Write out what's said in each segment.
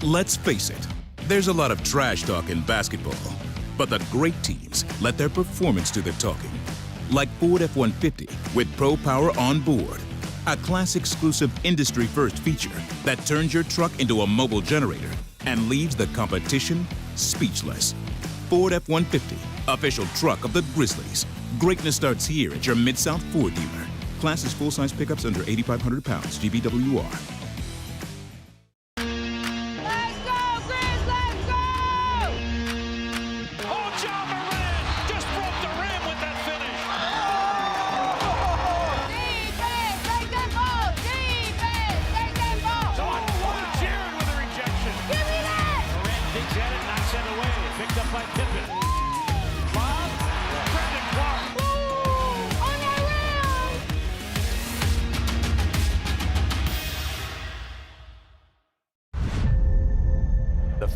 Let's face it, there's a lot of trash talk in basketball, but the great teams let their performance do the talking. Like Ford F-150 with Pro Power on board, a class-exclusive industry-first feature that turns your truck into a mobile generator and leaves the competition speechless. Ford F-150, official truck of the Grizzlies. Greatness starts here at your Mid-South Ford dealer. Class is full-size pickups under 8,500 pounds, GVWR.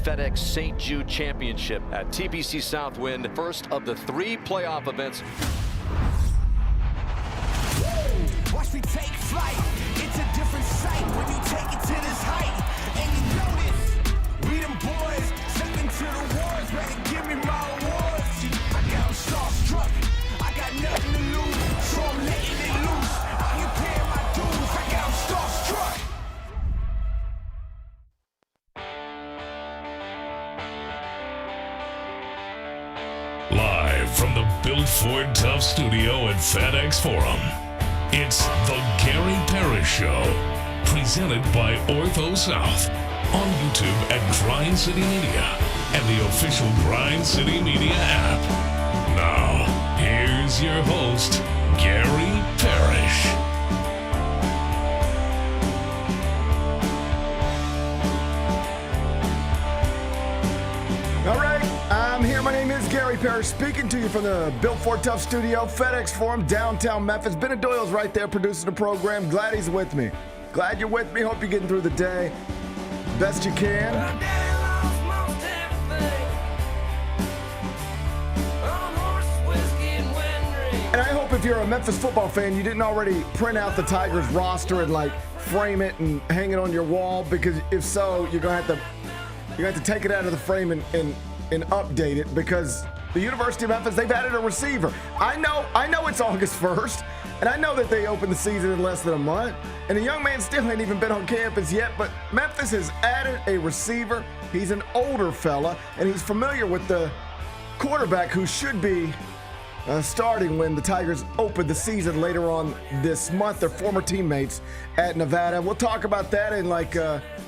FedEx St. Jude Championship at TPC Southwind, first of the 3 playoff events. Watch me take flight. It's a different sight when you take it to this height. And you notice, we them boys stepping to the wars, ready to give me my awards. I got them starstruck. I got nothing to lose, so I'm letting it loose. I ain't paying my dues. I got them starstruck. Live from the Built Ford Tough studio at FedEx Forum, it's the Gary Parrish Show, presented by Ortho South, on YouTube at Grind City Media and the official Grind City Media app. Now, here's your host, Gary Parrish. All right, I'm here. My name is Gary Parrish, speaking to you from the Built Ford Tough studio, FedEx Forum, downtown Memphis. Benny Doyle's right there producing the program. Glad he's with me. Glad you're with me. Hope you're getting through the day best you can. And I hope if you're a Memphis football fan, you didn't already print out the Tigers roster and like frame it and hang it on your wall, because if so, you're gonna have to take it out of the frame and update it, because the University of Memphis, they've added a receiver. I know it's August 1st, and I know that they opened the season in less than a month, and the young man still ain't even been on campus yet, but Memphis has added a receiver. He's an older fella, and he's familiar with the quarterback who should be starting when the Tigers open the season later on this month. They're former teammates at Nevada. We'll talk about that and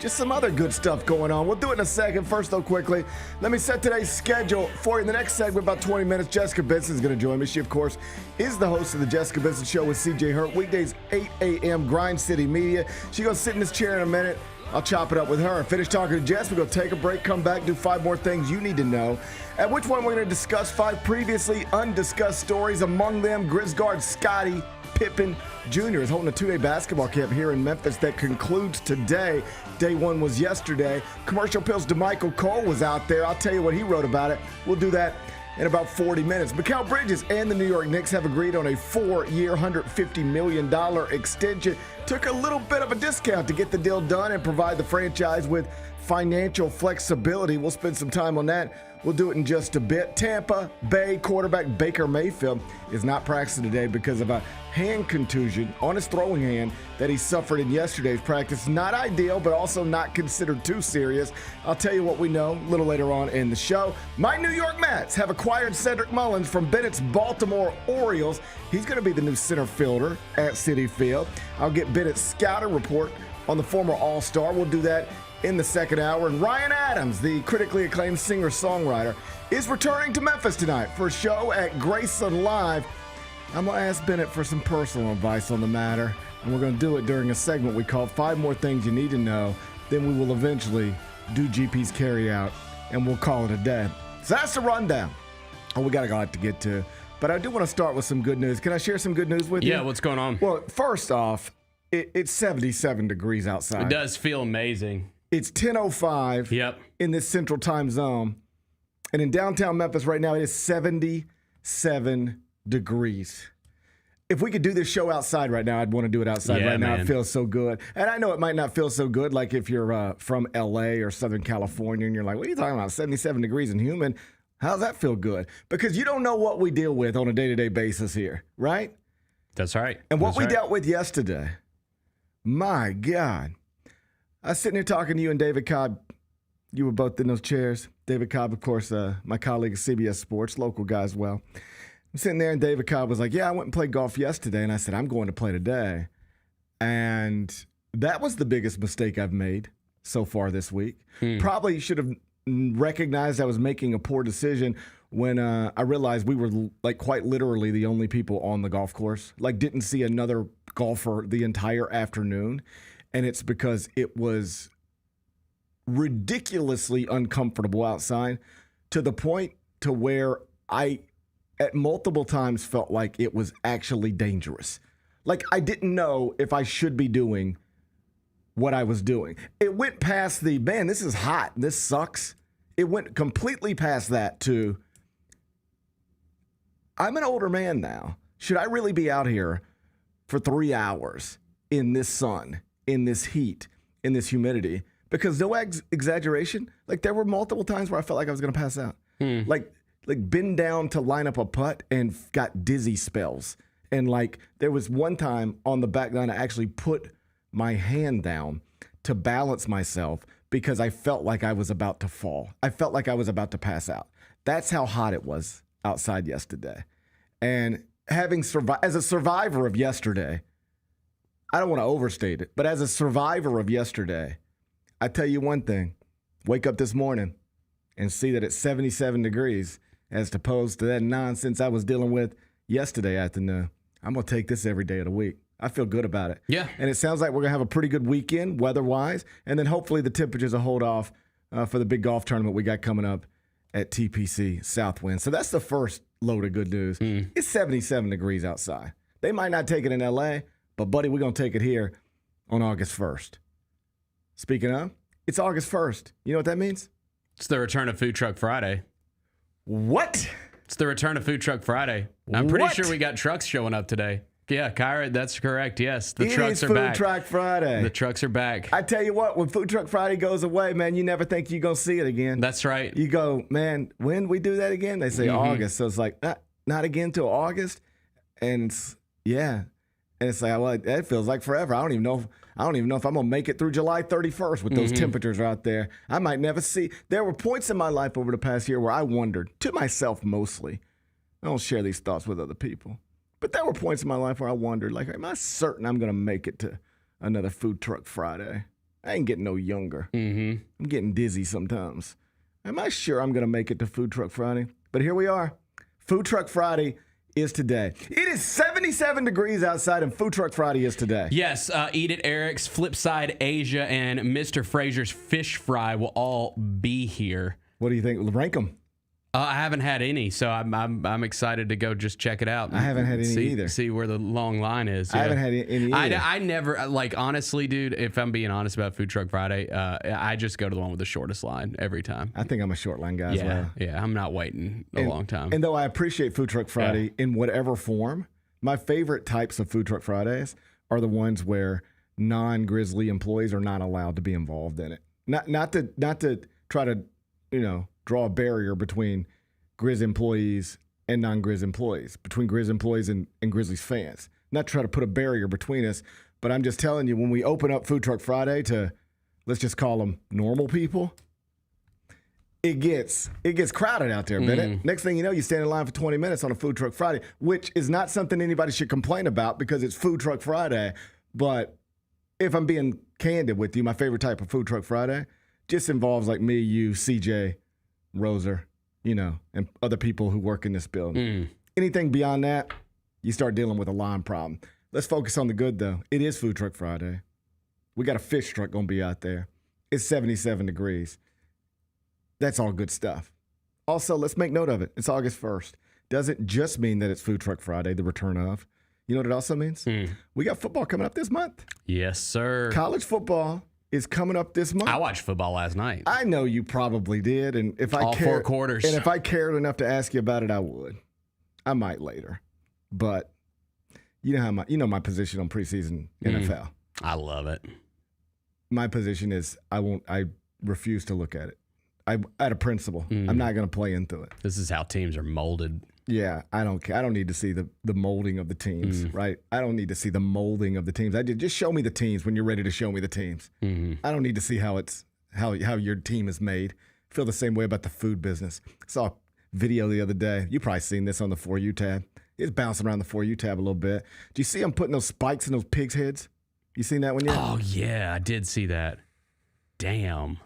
just some other good stuff going on. We'll do it in a second. First, though, quickly, let me set today's schedule for you. In the next segment, about 20 minutes, Jessica Benson is going to join me. She, of course, is the host of the Jessica Benson Show with CJ Hurt. Weekdays, 8 a.m., Grind City Media. She's going to sit in this chair in a minute. I'll chop it up with her. Finish talking to Jess. We're going to take a break, come back, do 5 more things you need to know. At which one we're going to discuss 5 previously undiscussed stories. Among them, Grizz guard Scottie Pippen Jr. is holding a 2-day basketball camp here in Memphis that concludes today. Day 1 was yesterday. Commercial Pills DeMichael Cole was out there. I'll tell you what he wrote about it. We'll do that in about 40 minutes. Mikal Bridges and the New York Knicks have agreed on a 4-year, $150 million extension. Took a little bit of a discount to get the deal done and provide the franchise with financial flexibility. We'll spend some time on that. We'll do it in just a bit. Tampa Bay quarterback Baker Mayfield is not practicing today because of a hand contusion on his throwing hand that he suffered in yesterday's practice. Not ideal, but also not considered too serious. I'll tell you what we know a little later on in the show. My New York Mets have acquired Cedric Mullins from Bennett's Baltimore Orioles. He's going to be the new center fielder at Citi Field. I'll get Bennett's scouting report on the former All-Star. We'll do that in the second hour. And Ryan Adams, the critically acclaimed singer-songwriter, is returning to Memphis tonight for a show at Graceland Live. I'm going to ask Bennett for some personal advice on the matter, and we're going to do it during a segment we call 5 More Things You Need to Know. Then we will eventually do GP's carry-out, and we'll call it a day. So that's the rundown. Oh, we got a lot to get to. But I do want to start with some good news. Can I share some good news with you? Yeah, what's going on? Well, first off, it's 77 degrees outside. It does feel amazing. It's 10:05 in this central time zone. And in downtown Memphis right now, it is 77 degrees. if we could do this show outside right now, I'd want to do it outside right now. It feels so good. And I know it might not feel so good, like if you're from L.A. or Southern California and you're like, what are you talking about, 77 degrees and humid? How's that feel good? Because you don't know what we deal with on a day-to-day basis here, right? That's right. And what we dealt with yesterday, my God. I was sitting here talking to you and David Cobb. You were both in those chairs. David Cobb, of course, my colleague at CBS Sports, local guy as well. I'm sitting there, and David Cobb was like, yeah, I went and played golf yesterday. And I said, I'm going to play today. And that was the biggest mistake I've made so far this week. Probably should have recognized I was making a poor decision when I realized we were like quite literally the only people on the golf course. Like, didn't see another golfer the entire afternoon. And it's because it was ridiculously uncomfortable outside to the point to where I at multiple times felt like it was actually dangerous. Like, I didn't know if I should be doing what I was doing. It went past the, man, this is hot, this sucks. It went completely past that to, I'm an older man now. Should I really be out here for 3 hours in this sun, in this heat, in this humidity? Because no exaggeration, like there were multiple times where I felt like I was going to pass out. Like bend down to line up a putt and got dizzy spells. And like there was one time on the back nine, I actually put my hand down to balance myself because I felt like I was about to fall. I felt like I was about to pass out. That's how hot it was outside yesterday. And having as a survivor of yesterday, I don't want to overstate it, but as a survivor of yesterday, I tell you one thing, wake up this morning and see that it's 77 degrees as opposed to that nonsense I was dealing with yesterday afternoon. I'm going to take this every day of the week. I feel good about it. Yeah. And it sounds like we're going to have a pretty good weekend weather-wise, and then hopefully the temperatures will hold off for the big golf tournament we got coming up at TPC Southwind. So that's the first load of good news. It's 77 degrees outside. They might not take it in L.A., but, buddy, we're going to take it here on August 1st. Speaking of, it's August 1st. You know what that means? It's the return of Food Truck Friday. What? It's the return of Food Truck Friday. I'm pretty sure we got trucks showing up today. Yeah, Kyra, that's correct. Yes, the trucks are back. Food Truck Friday. The trucks are back. I tell you what, when Food Truck Friday goes away, man, you never think you're going to see it again. That's right. You go, man, when we do that again? They say August. So it's like, not again till August. And it's like, well, that feels like forever. I don't even know if I'm going to make it through July 31st with those temperatures out there. I might never see. There were points in my life over the past year where I wondered, to myself mostly. I don't share these thoughts with other people. But there were points in my life where I wondered, like, am I certain I'm going to make it to another Food Truck Friday? I ain't getting no younger. I'm getting dizzy sometimes. Am I sure I'm going to make it to Food Truck Friday? But here we are. Food Truck Friday is today. It is 77 degrees outside, and Food Truck Friday is today. Yes, Eat It Eric's, Flipside Asia, and Mr. Frazier's Fish Fry will all be here. What do you think? Rank them. I haven't had any, so I'm excited to go just check it out. I haven't had any either. See where the long line is. I haven't had any either. I never, like, honestly, dude, if I'm being honest about Food Truck Friday, I just go to the one with the shortest line every time. I think I'm a short line guy as well. Yeah, I'm not waiting a long time. And though I appreciate Food Truck Friday in whatever form, my favorite types of Food Truck Fridays are the ones where non-Grizzly employees are not allowed to be involved in it. Not to try to, draw a barrier between Grizz employees and non-Grizz employees, between Grizz employees and Grizzlies fans. Not try to put a barrier between us, but I'm just telling you, when we open up Food Truck Friday to, let's just call them normal people, it gets crowded out there, Bennett. Next thing you know, you stand in line for 20 minutes on a Food Truck Friday, which is not something anybody should complain about because it's Food Truck Friday. But if I'm being candid with you, my favorite type of Food Truck Friday just involves like me, you, CJ, Roser, and other people who work in this building. Anything beyond that, you start dealing with a line problem. Let's focus on the good, though. It is Food Truck Friday. We got a fish truck going to be out there. It's 77 degrees. That's all good stuff. Also, let's make note of it. It's August 1st. Doesn't just mean that it's Food Truck Friday, the return of. You know what it also means? We got football coming up this month. Yes, sir. College football is coming up this month. I watched football last night. I know you probably did, and if all 4 quarters. And if I cared enough to ask you about it, I would. I might later, but You know my position on preseason NFL. I love it. My position is I refuse to look at it. Out of principle, I'm not going to play into it. This is how teams are molded. Yeah, I don't care. I don't need to see the molding of the teams, right? I don't need to see the molding of the teams. Just show me the teams when you're ready to show me the teams. I don't need to see how your team is made. I feel the same way about the food business. I saw a video the other day. You probably seen this on the For You tab. It's bouncing around the For You tab a little bit. Do you see them putting those spikes in those pigs' heads? You seen that one yet? Oh yeah, I did see that. Damn.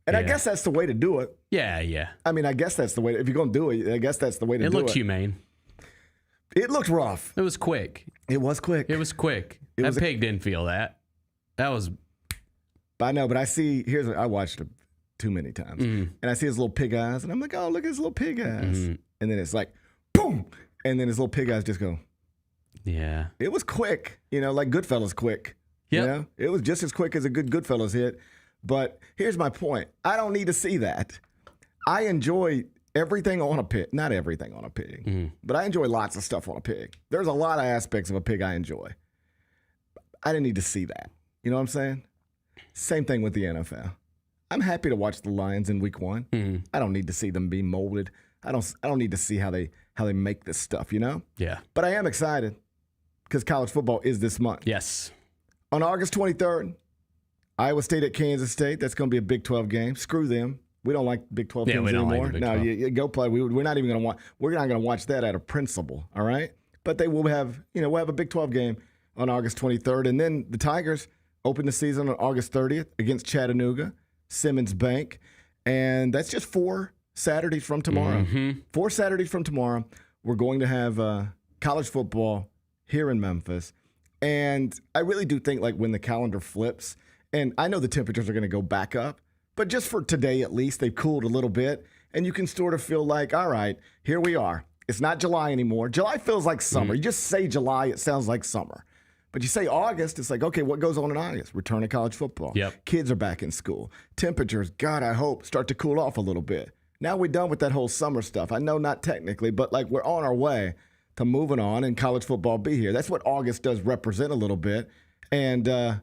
And I guess that's the way to do it. Yeah. I mean, I guess that's the way. If you're going to do it, I guess that's the way to do it. It looked humane. It looked rough. It was quick. It was quick. That pig didn't feel that. That was. I know, but I watched it too many times. And I see his little pig eyes, and I'm like, oh, look at his little pig eyes. And then it's like, boom. And then his little pig eyes just go. Yeah. It was quick, like Goodfellas quick. Yep. It was just as quick as a good Goodfellas hit. But here's my point. I don't need to see that. I enjoy everything on a pig. Not everything on a pig, but I enjoy lots of stuff on a pig. There's a lot of aspects of a pig I enjoy. I didn't need to see that. You know what I'm saying? Same thing with the NFL. I'm happy to watch the Lions in week 1. I don't need to see them be molded. I don't need to see how they make this stuff, Yeah. But I am excited because college football is this month. Yes. On August 23rd, Iowa State at Kansas State. That's going to be a Big 12 game. Screw them. We don't like Big 12 teams anymore. Like no, you go play. We're not even going to watch. We're not going to watch that out of principle. All right. But they will have. We'll have a Big 12 game on August 23rd, and then the Tigers open the season on August 30th against Chattanooga, Simmons Bank, and that's just 4 Saturdays from tomorrow. 4 Saturdays from tomorrow, we're going to have college football here in Memphis, and I really do think like when the calendar flips. And I know the temperatures are going to go back up, but just for today at least, they've cooled a little bit. And you can sort of feel like, all right, here we are. It's not July anymore. July feels like summer. You just say July, it sounds like summer. But you say August, it's like, okay, what goes on in August? Return to college football. Yep. Kids are back in school. Temperatures, God, I hope, start to cool off a little bit. Now we're done with that whole summer stuff. I know not technically, but like we're on our way to moving on and college football be here. That's what August does represent a little bit. And,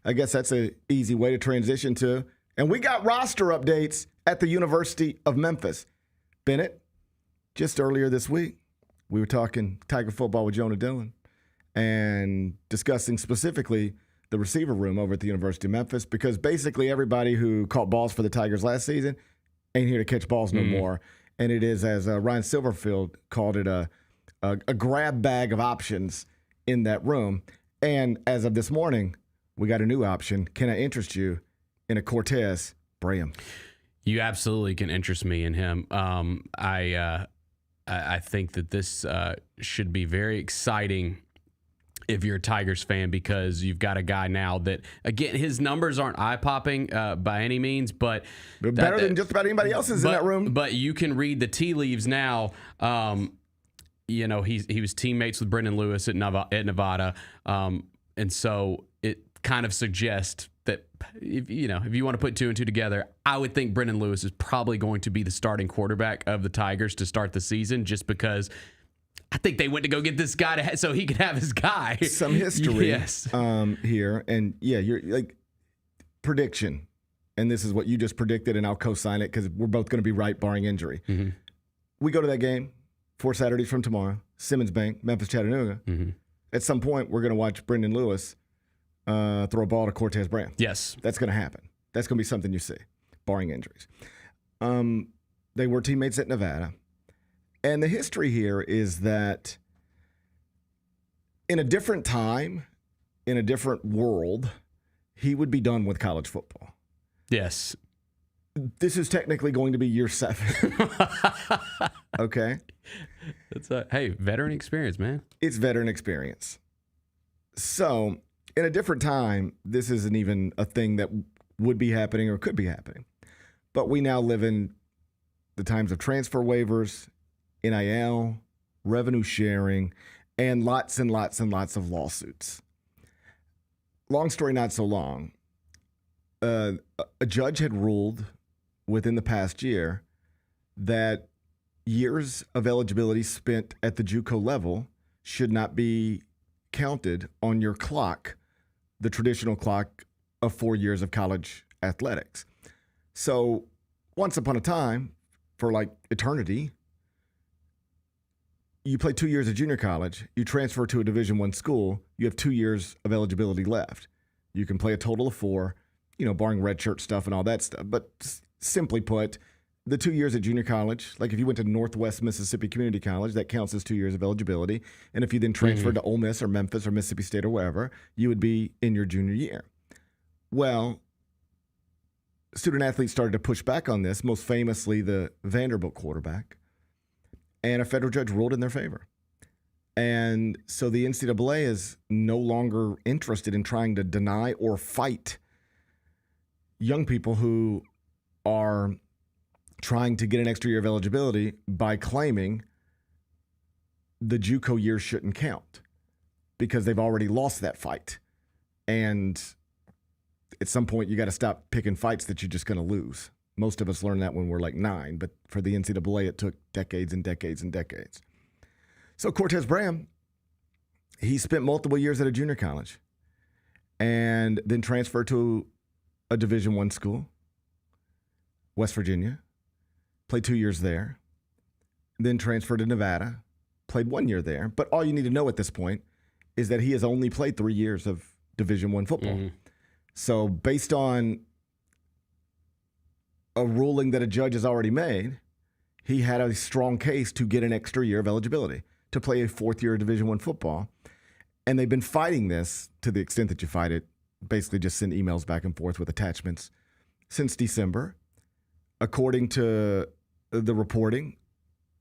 I guess that's an easy way to transition to. And we got roster updates at the University of Memphis. Bennett, just earlier this week, we were talking Tiger football with Jonah Dillon and discussing specifically the receiver room over at the University of Memphis because basically everybody who caught balls for the Tigers last season ain't here to catch balls no more. And it is, as Ryan Silverfield called it, a grab bag of options in that room. And as of this morning, we got a new option. Can I interest you in a Cortez Braham? You absolutely can interest me in him. I think that this should be very exciting if you're a Tigers fan because you've got a guy now that, again, his numbers aren't eye-popping by any means, but better than just about anybody else's in that room. But you can read the tea leaves now. He was teammates with Brendan Lewis at Nevada, and so it kind of suggest that if you want to put 2 and 2 together, I would think Brendan Lewis is probably going to be the starting quarterback of the Tigers to start the season just because I think they went to go get this guy so he could have his guy. Some history yes. Here. And yeah, you're like prediction. And this is what you just predicted, and I'll co-sign it because we're both going to be right barring injury. We go to that game 4 Saturdays from tomorrow, Simmons Bank, Memphis, Chattanooga. At some point, we're going to watch Brendan Lewis throw a ball to Cortez Braham. Yes. That's going to happen. That's going to be something you see, barring injuries. They were teammates at Nevada. And the history here is that in a different time, in a different world, he would be done with college football. Yes. This is technically going to be year 7. Okay? Hey, veteran experience, man. It's veteran experience. So, in a different time, this isn't even a thing that would be happening or could be happening. But we now live in the times of transfer waivers, NIL, revenue sharing, and lots and lots and lots of lawsuits. Long story not so long. A judge had ruled within the past year that years of eligibility spent at the JUCO level should not be counted on your clock, the traditional clock of 4 years of college athletics. So once upon a time, for like eternity, you play 2 years of junior college, you transfer to a Division I school, you have 2 years of eligibility left. You can play a total of 4, barring redshirt stuff and all that stuff. But simply put, the 2 years at junior college, like if you went to Northwest Mississippi Community College, that counts as 2 years of eligibility. And if you then transferred to Ole Miss or Memphis or Mississippi State or wherever, you would be in your junior year. Well, student athletes started to push back on this, most famously the Vanderbilt quarterback, and a federal judge ruled in their favor. And so the NCAA is no longer interested in trying to deny or fight young people who are trying to get an extra year of eligibility by claiming the JUCO years shouldn't count because they've already lost that fight. And at some point, you got to stop picking fights that you're just going to lose. Most of us learned that when we're like 9, but for the NCAA, it took decades and decades and decades. So Cortez Braham, he spent multiple years at a junior college and then transferred to a Division I school, West Virginia, played 2 years there, then transferred to Nevada, played 1 year there. But all you need to know at this point is that he has only played 3 years of Division I football. So based on a ruling that a judge has already made, he had a strong case to get an extra year of eligibility to play a 4th year of Division I football. And they've been fighting this to the extent that you fight it, basically just send emails back and forth with attachments since December. According to the reporting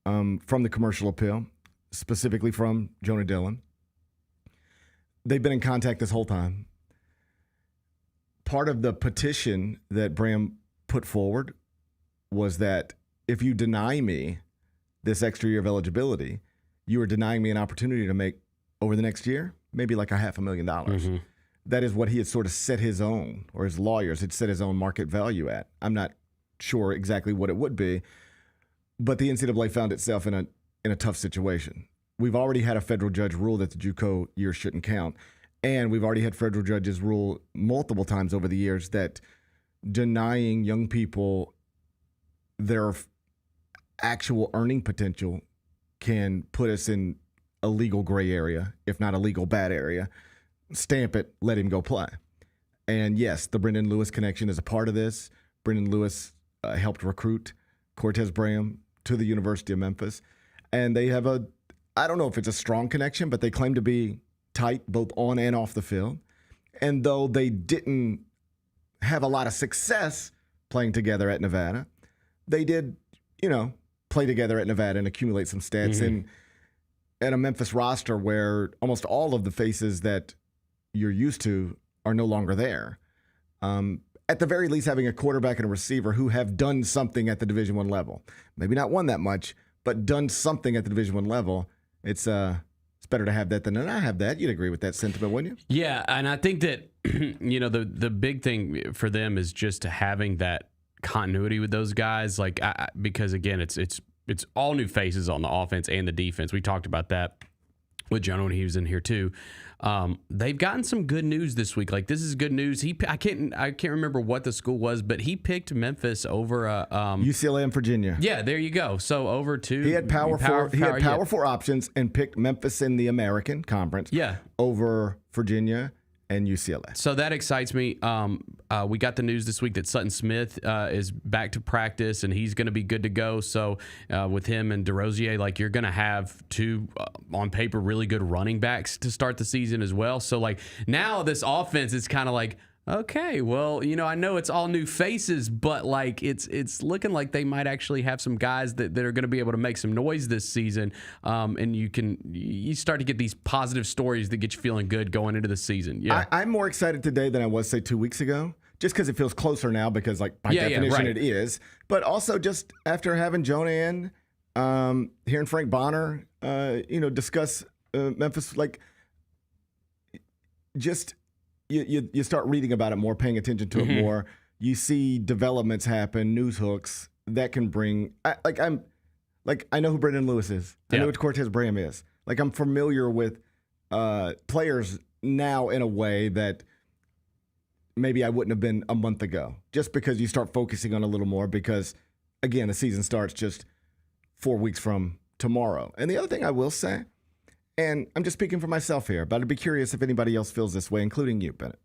from the commercial appeal, specifically from Jonah Dillon, they've been in contact this whole time. Part of the petition that Braham put forward was that if you deny me this extra year of eligibility, you are denying me an opportunity to make over the next year, maybe like $500,000. That is what he had sort of set his own, or his lawyers had set his own market value at. I'm not sure exactly what it would be, but the NCAA found itself in a tough situation. We've already had a federal judge rule that the JUCO years shouldn't count. And we've already had federal judges rule multiple times over the years that denying young people their actual earning potential can put us in a legal gray area, if not a legal bad area. Stamp it, let him go play. And yes, the Brendan Lewis connection is a part of this. Brendan Lewis helped recruit Cortez Braham to the University of Memphis. And they have I don't know if it's a strong connection, but they claim to be tight both on and off the field. And though they didn't have a lot of success playing together at Nevada, they did, play together at Nevada and accumulate some stats in a Memphis roster where almost all of the faces that you're used to are no longer there. At the very least, having a quarterback and a receiver who have done something at the Division I level. Maybe not won that much, but done something at the Division I level. It's better to have that than to not have that. You'd agree with that sentiment, wouldn't you? Yeah, and I think that the big thing for them is just having that continuity with those guys, because again, it's all new faces on the offense and the defense. We talked about that with John when he was in here too. They've gotten some good news this week. This is good news. I can't remember what the school was, but he picked Memphis over UCLA and Virginia. Yeah, there you go. So over to he had power four options and picked Memphis in the American Conference. Yeah, over Virginia and UCLA. So that excites me. We got the news this week that Sutton Smith is back to practice and he's going to be good to go. So with him and DeRosier, you're going to have two, on paper, really good running backs to start the season as well. So now this offense is kind of okay, well, I know it's all new faces, but it's looking like they might actually have some guys that are going to be able to make some noise this season. And you start to get these positive stories that get you feeling good going into the season. Yeah, I'm more excited today than I was, say, 2 weeks ago, just because it feels closer now because, by definition, it is. But also just after having Jonah in, hearing Frank Bonner, discuss Memphis, You start reading about it more, paying attention to it more. You see developments happen, news hooks that can bring. I know who Brendan Lewis is. I know what Cortez Braham is. Like I'm familiar with players now in a way that maybe I wouldn't have been a month ago, just because you start focusing on a little more because, again, the season starts just 4 weeks from tomorrow. And the other thing I will say, and I'm just speaking for myself here, but I'd be curious if anybody else feels this way, including you, Bennett.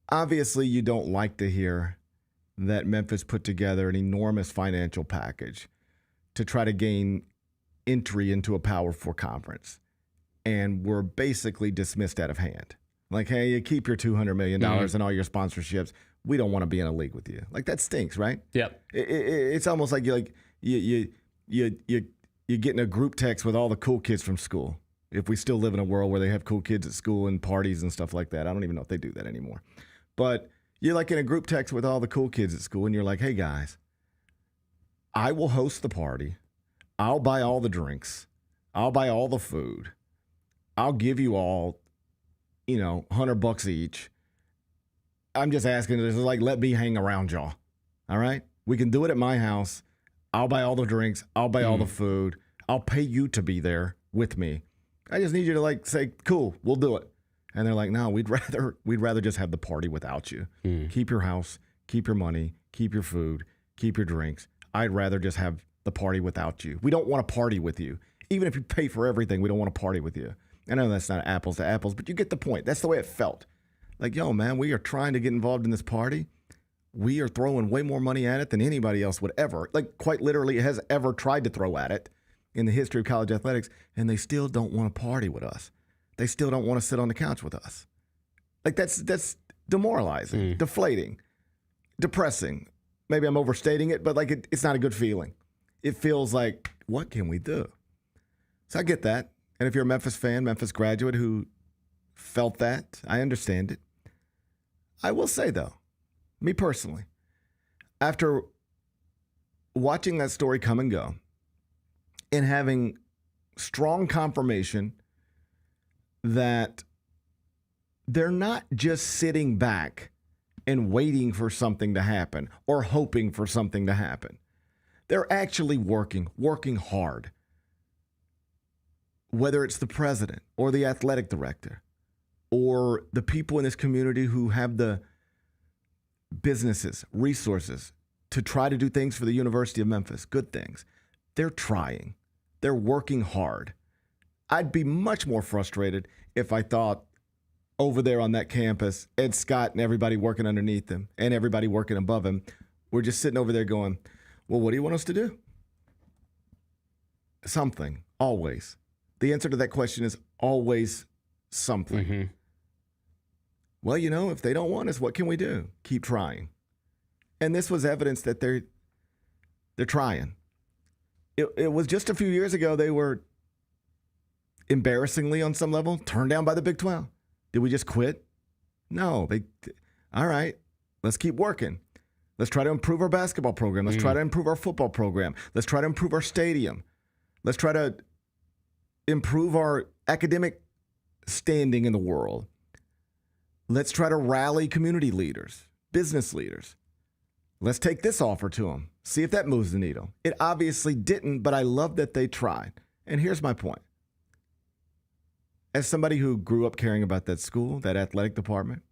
Obviously, you don't like to hear that Memphis put together an enormous financial package to try to gain entry into a Power 4 conference, and we're basically dismissed out of hand. Like, hey, you keep your $200 million and all your sponsorships. We don't want to be in a league with you. Like, that stinks, right? Yep. It's almost like you get in a group text with all the cool kids from school. If we still live in a world where they have cool kids at school and parties and stuff like that. I don't even know if they do that anymore. But you're like in a group text with all the cool kids at school, and you're like, hey, guys, I will host the party. I'll buy all the drinks. I'll buy all the food. I'll give you all, $100 each. I'm just asking, this is like, let me hang around y'all. All right? We can do it at my house. I'll buy all the drinks. I'll buy all the food. I'll pay you to be there with me. I just need you to say, cool, we'll do it. And they're like, no, we'd rather just have the party without you. Keep your house, keep your money, keep your food, keep your drinks. I'd rather just have the party without you. We don't want to party with you. Even if you pay for everything, we don't want to party with you. I know that's not apples to apples, but you get the point. That's the way it felt. Like, yo, man, we are trying to get involved in this party. We are throwing way more money at it than anybody else would ever, quite literally has ever tried to throw at it in the history of college athletics, and they still don't want to party with us. They still don't want to sit on the couch with us. That's demoralizing, deflating, depressing. Maybe I'm overstating it, but it's not a good feeling. It feels like, what can we do? So I get that. And if you're a Memphis fan, Memphis graduate who felt that, I understand it. I will say, though, me personally, after watching that story come and go and having strong confirmation that they're not just sitting back and waiting for something to happen or hoping for something to happen. They're actually working hard. Whether it's the president or the athletic director or the people in this community who have the businesses, resources to try to do things for the University of Memphis, good things. They're trying. They're working hard. I'd be much more frustrated if I thought over there on that campus, Ed Scott and everybody working underneath him and everybody working above him, we're just sitting over there going, well, what do you want us to do? Something, always. The answer to that question is always something. Well, if they don't want us, what can we do? Keep trying. And this was evidence that they're trying. It was just a few years ago they were embarrassingly on some level turned down by the Big 12. Did we just quit? No. All right, let's keep working. Let's try to improve our basketball program. Let's try to improve our football program. Let's try to improve our stadium. Let's try to improve our academic standing in the world. Let's try to rally community leaders, business leaders. Let's take this offer to them. See if that moves the needle. It obviously didn't, but I love that they tried. And here's my point. As somebody who grew up caring about that school, that athletic department,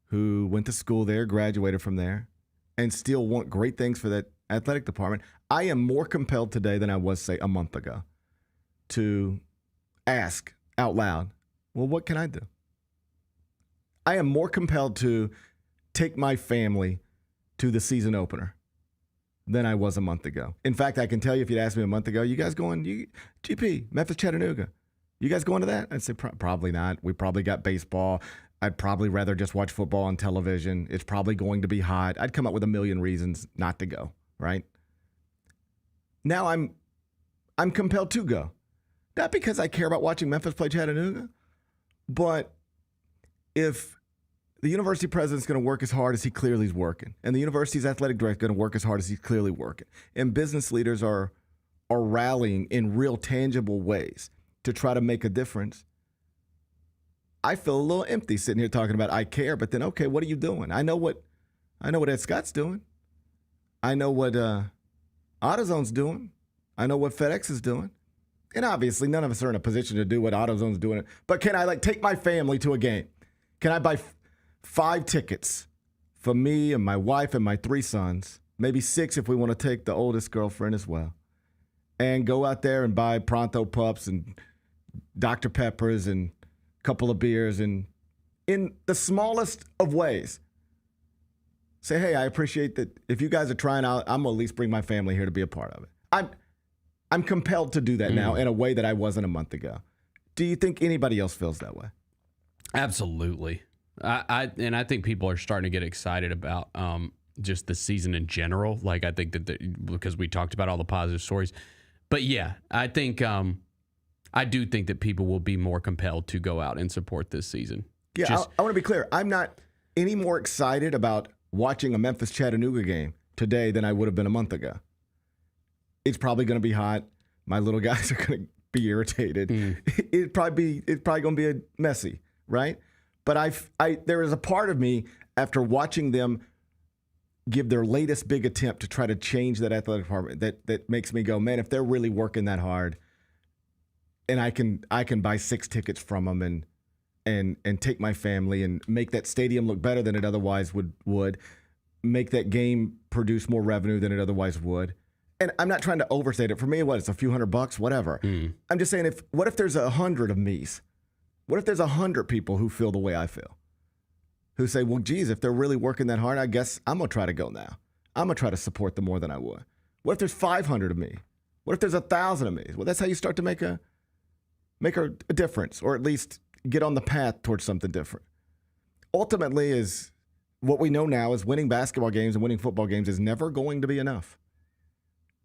who went to school there, graduated from there, and still want great things for that athletic department, I am more compelled today than I was, say, a month ago to ask out loud, well, what can I do? I am more compelled to take my family to the season opener than I was a month ago. In fact, I can tell you, if you'd asked me a month ago, you guys going, GP, Memphis, Chattanooga, you guys going to that? I'd say probably not. We probably got baseball. I'd probably rather just watch football on television. It's probably going to be hot. I'd come up with a million reasons not to go, right? Now I'm compelled to go. Not because I care about watching Memphis play Chattanooga, but if the university president's going to work as hard as he clearly is working, and the university's athletic director is going to work as hard as he's clearly working, and business leaders are rallying in real tangible ways to try to make a difference, I feel a little empty sitting here talking about I care, but then, okay, what are you doing? I know what Ed Scott's doing. I know what AutoZone's doing. I know what FedEx is doing. And obviously, none of us are in a position to do what AutoZone's doing. But can I take my family to a game? Can I buy 5 tickets for me and my wife and my 3 sons, maybe 6 if we want to take the oldest girlfriend as well, and go out there and buy Pronto Pups and Dr. Peppers and a couple of beers, and in the smallest of ways, say, hey, I appreciate that. If you guys are trying out, I'm going to at least bring my family here to be a part of it. I'm compelled to do that now in a way that I wasn't a month ago. Do you think anybody else feels that way? Absolutely. I think people are starting to get excited about just the season in general. Like, I think that because we talked about all the positive stories. But yeah, I think I do think that people will be more compelled to go out and support this season. Yeah, I want to be clear. I'm not any more excited about watching a Memphis Chattanooga game today than I would have been a month ago. It's probably going to be hot. My little guys are going to be irritated. It's probably going to be messy, right? But there is a part of me after watching them give their latest big attempt to try to change that athletic department that makes me go, man, if they're really working that hard, and I can buy 6 tickets from them and take my family and make that stadium look better than it otherwise would, make that game produce more revenue than it otherwise would. And I'm not trying to overstate it. For me, it's a few $100, whatever. I'm just saying, what if there's 100 of me's? What if there's 100 people who feel the way I feel? Who say, well, geez, if they're really working that hard, I guess I'm going to try to go now. I'm going to try to support them more than I would. What if there's 500 of me? What if there's 1,000 of me? Well, that's how you start to make a difference, or at least get on the path towards something different. Ultimately, is what we know now is winning basketball games and winning football games is never going to be enough.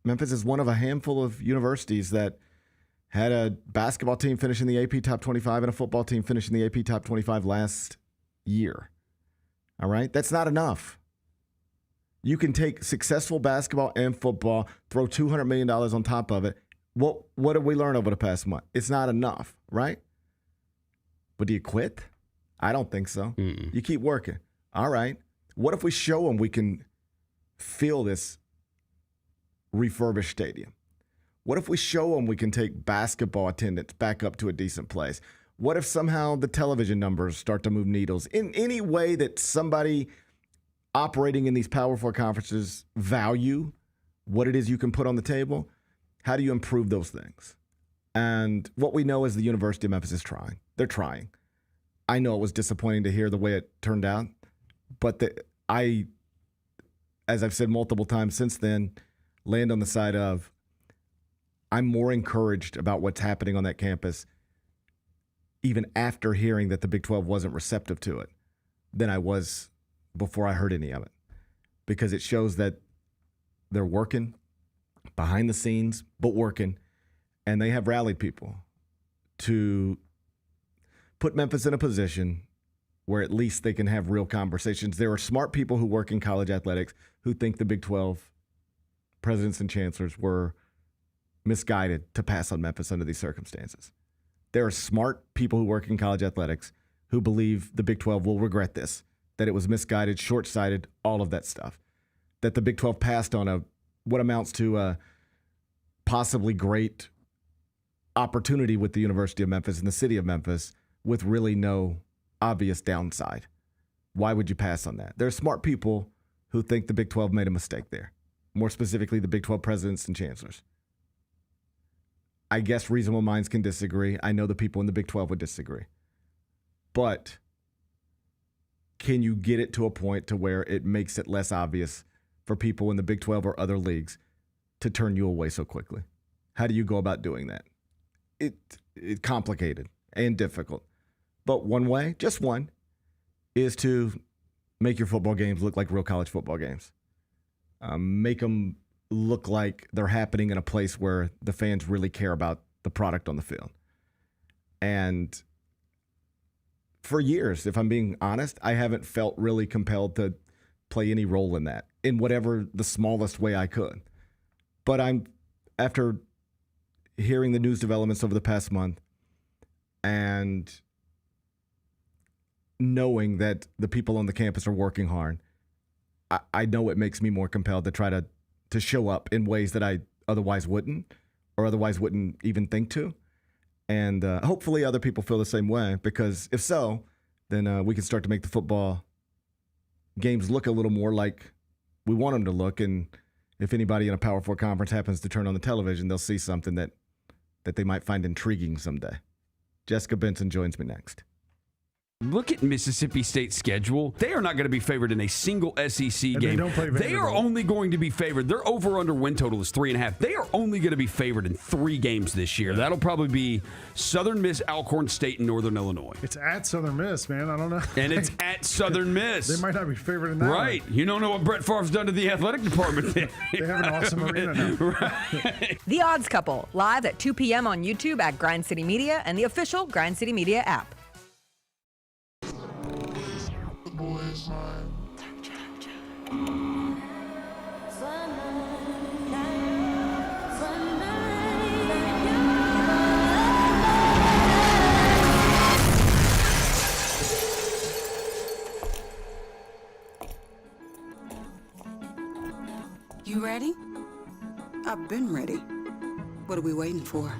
Memphis is one of a handful of universities that had a basketball team finishing the AP Top 25 and a football team finishing the AP Top 25 last year. All right? That's not enough. You can take successful basketball and football, throw $200 million on top of it. What did we learn over the past month? It's not enough, right? But do you quit? I don't think so. You keep working. All right. What if we show them we can fill this refurbished stadium? What if we show them we can take basketball attendance back up to a decent place? What if somehow the television numbers start to move needles in any way that somebody operating in these Power 4 conferences value what it is you can put on the table? How do you improve those things? And what we know is the University of Memphis is trying. They're trying. I know it was disappointing to hear the way it turned out, but as I've said multiple times since then, land on the side of I'm more encouraged about what's happening on that campus even after hearing that the Big 12 wasn't receptive to it than I was before I heard any of it, because it shows that they're working behind the scenes, but working, and they have rallied people to put Memphis in a position where at least they can have real conversations. There are smart people who work in college athletics who think the Big 12 presidents and chancellors were misguided to pass on Memphis under these circumstances. There are smart people who work in college athletics who believe the Big 12 will regret this, that it was misguided, short-sighted, all of that stuff, that the Big 12 passed on what amounts to a possibly great opportunity with the University of Memphis and the city of Memphis with really no obvious downside. Why would you pass on that? There are smart people who think the Big 12 made a mistake there, more specifically the Big 12 presidents and chancellors. I guess reasonable minds can disagree. I know the people in the Big 12 would disagree. But can you get it to a point to where it makes it less obvious for people in the Big 12 or other leagues to turn you away so quickly? How do you go about doing that? It's complicated and difficult. But one way, just one, is to make your football games look like real college football games. Make them look like they're happening in a place where the fans really care about the product on the field. And for years, if I'm being honest, I haven't felt really compelled to play any role in that, in whatever the smallest way I could. But after hearing the news developments over the past month and knowing that the people on the campus are working hard, I know it makes me more compelled to try to show up in ways that I otherwise wouldn't, or otherwise wouldn't even think to. And hopefully other people feel the same way, because if so, then we can start to make the football games look a little more like we want them to look. And if anybody in a Power 4 conference happens to turn on the television, they'll see something that they might find intriguing someday. Jessica Benson joins me next. Look at Mississippi State's schedule. They are not going to be favored in a single SEC game. They are only going to be favored. Their over-under win total is 3.5. They are only going to be favored in 3 games this year. That'll probably be Southern Miss, Alcorn State, and Northern Illinois. It's at Southern Miss, man. I don't know. And it's at Southern Miss. They might not be favored in that. Right. One. You don't know what Brett Favre's done to the athletic department. They have an awesome arena now. Right. The Odds Couple, live at 2 p.m. on YouTube at Grind City Media and the official Grind City Media app. You ready? I've been ready. What are we waiting for?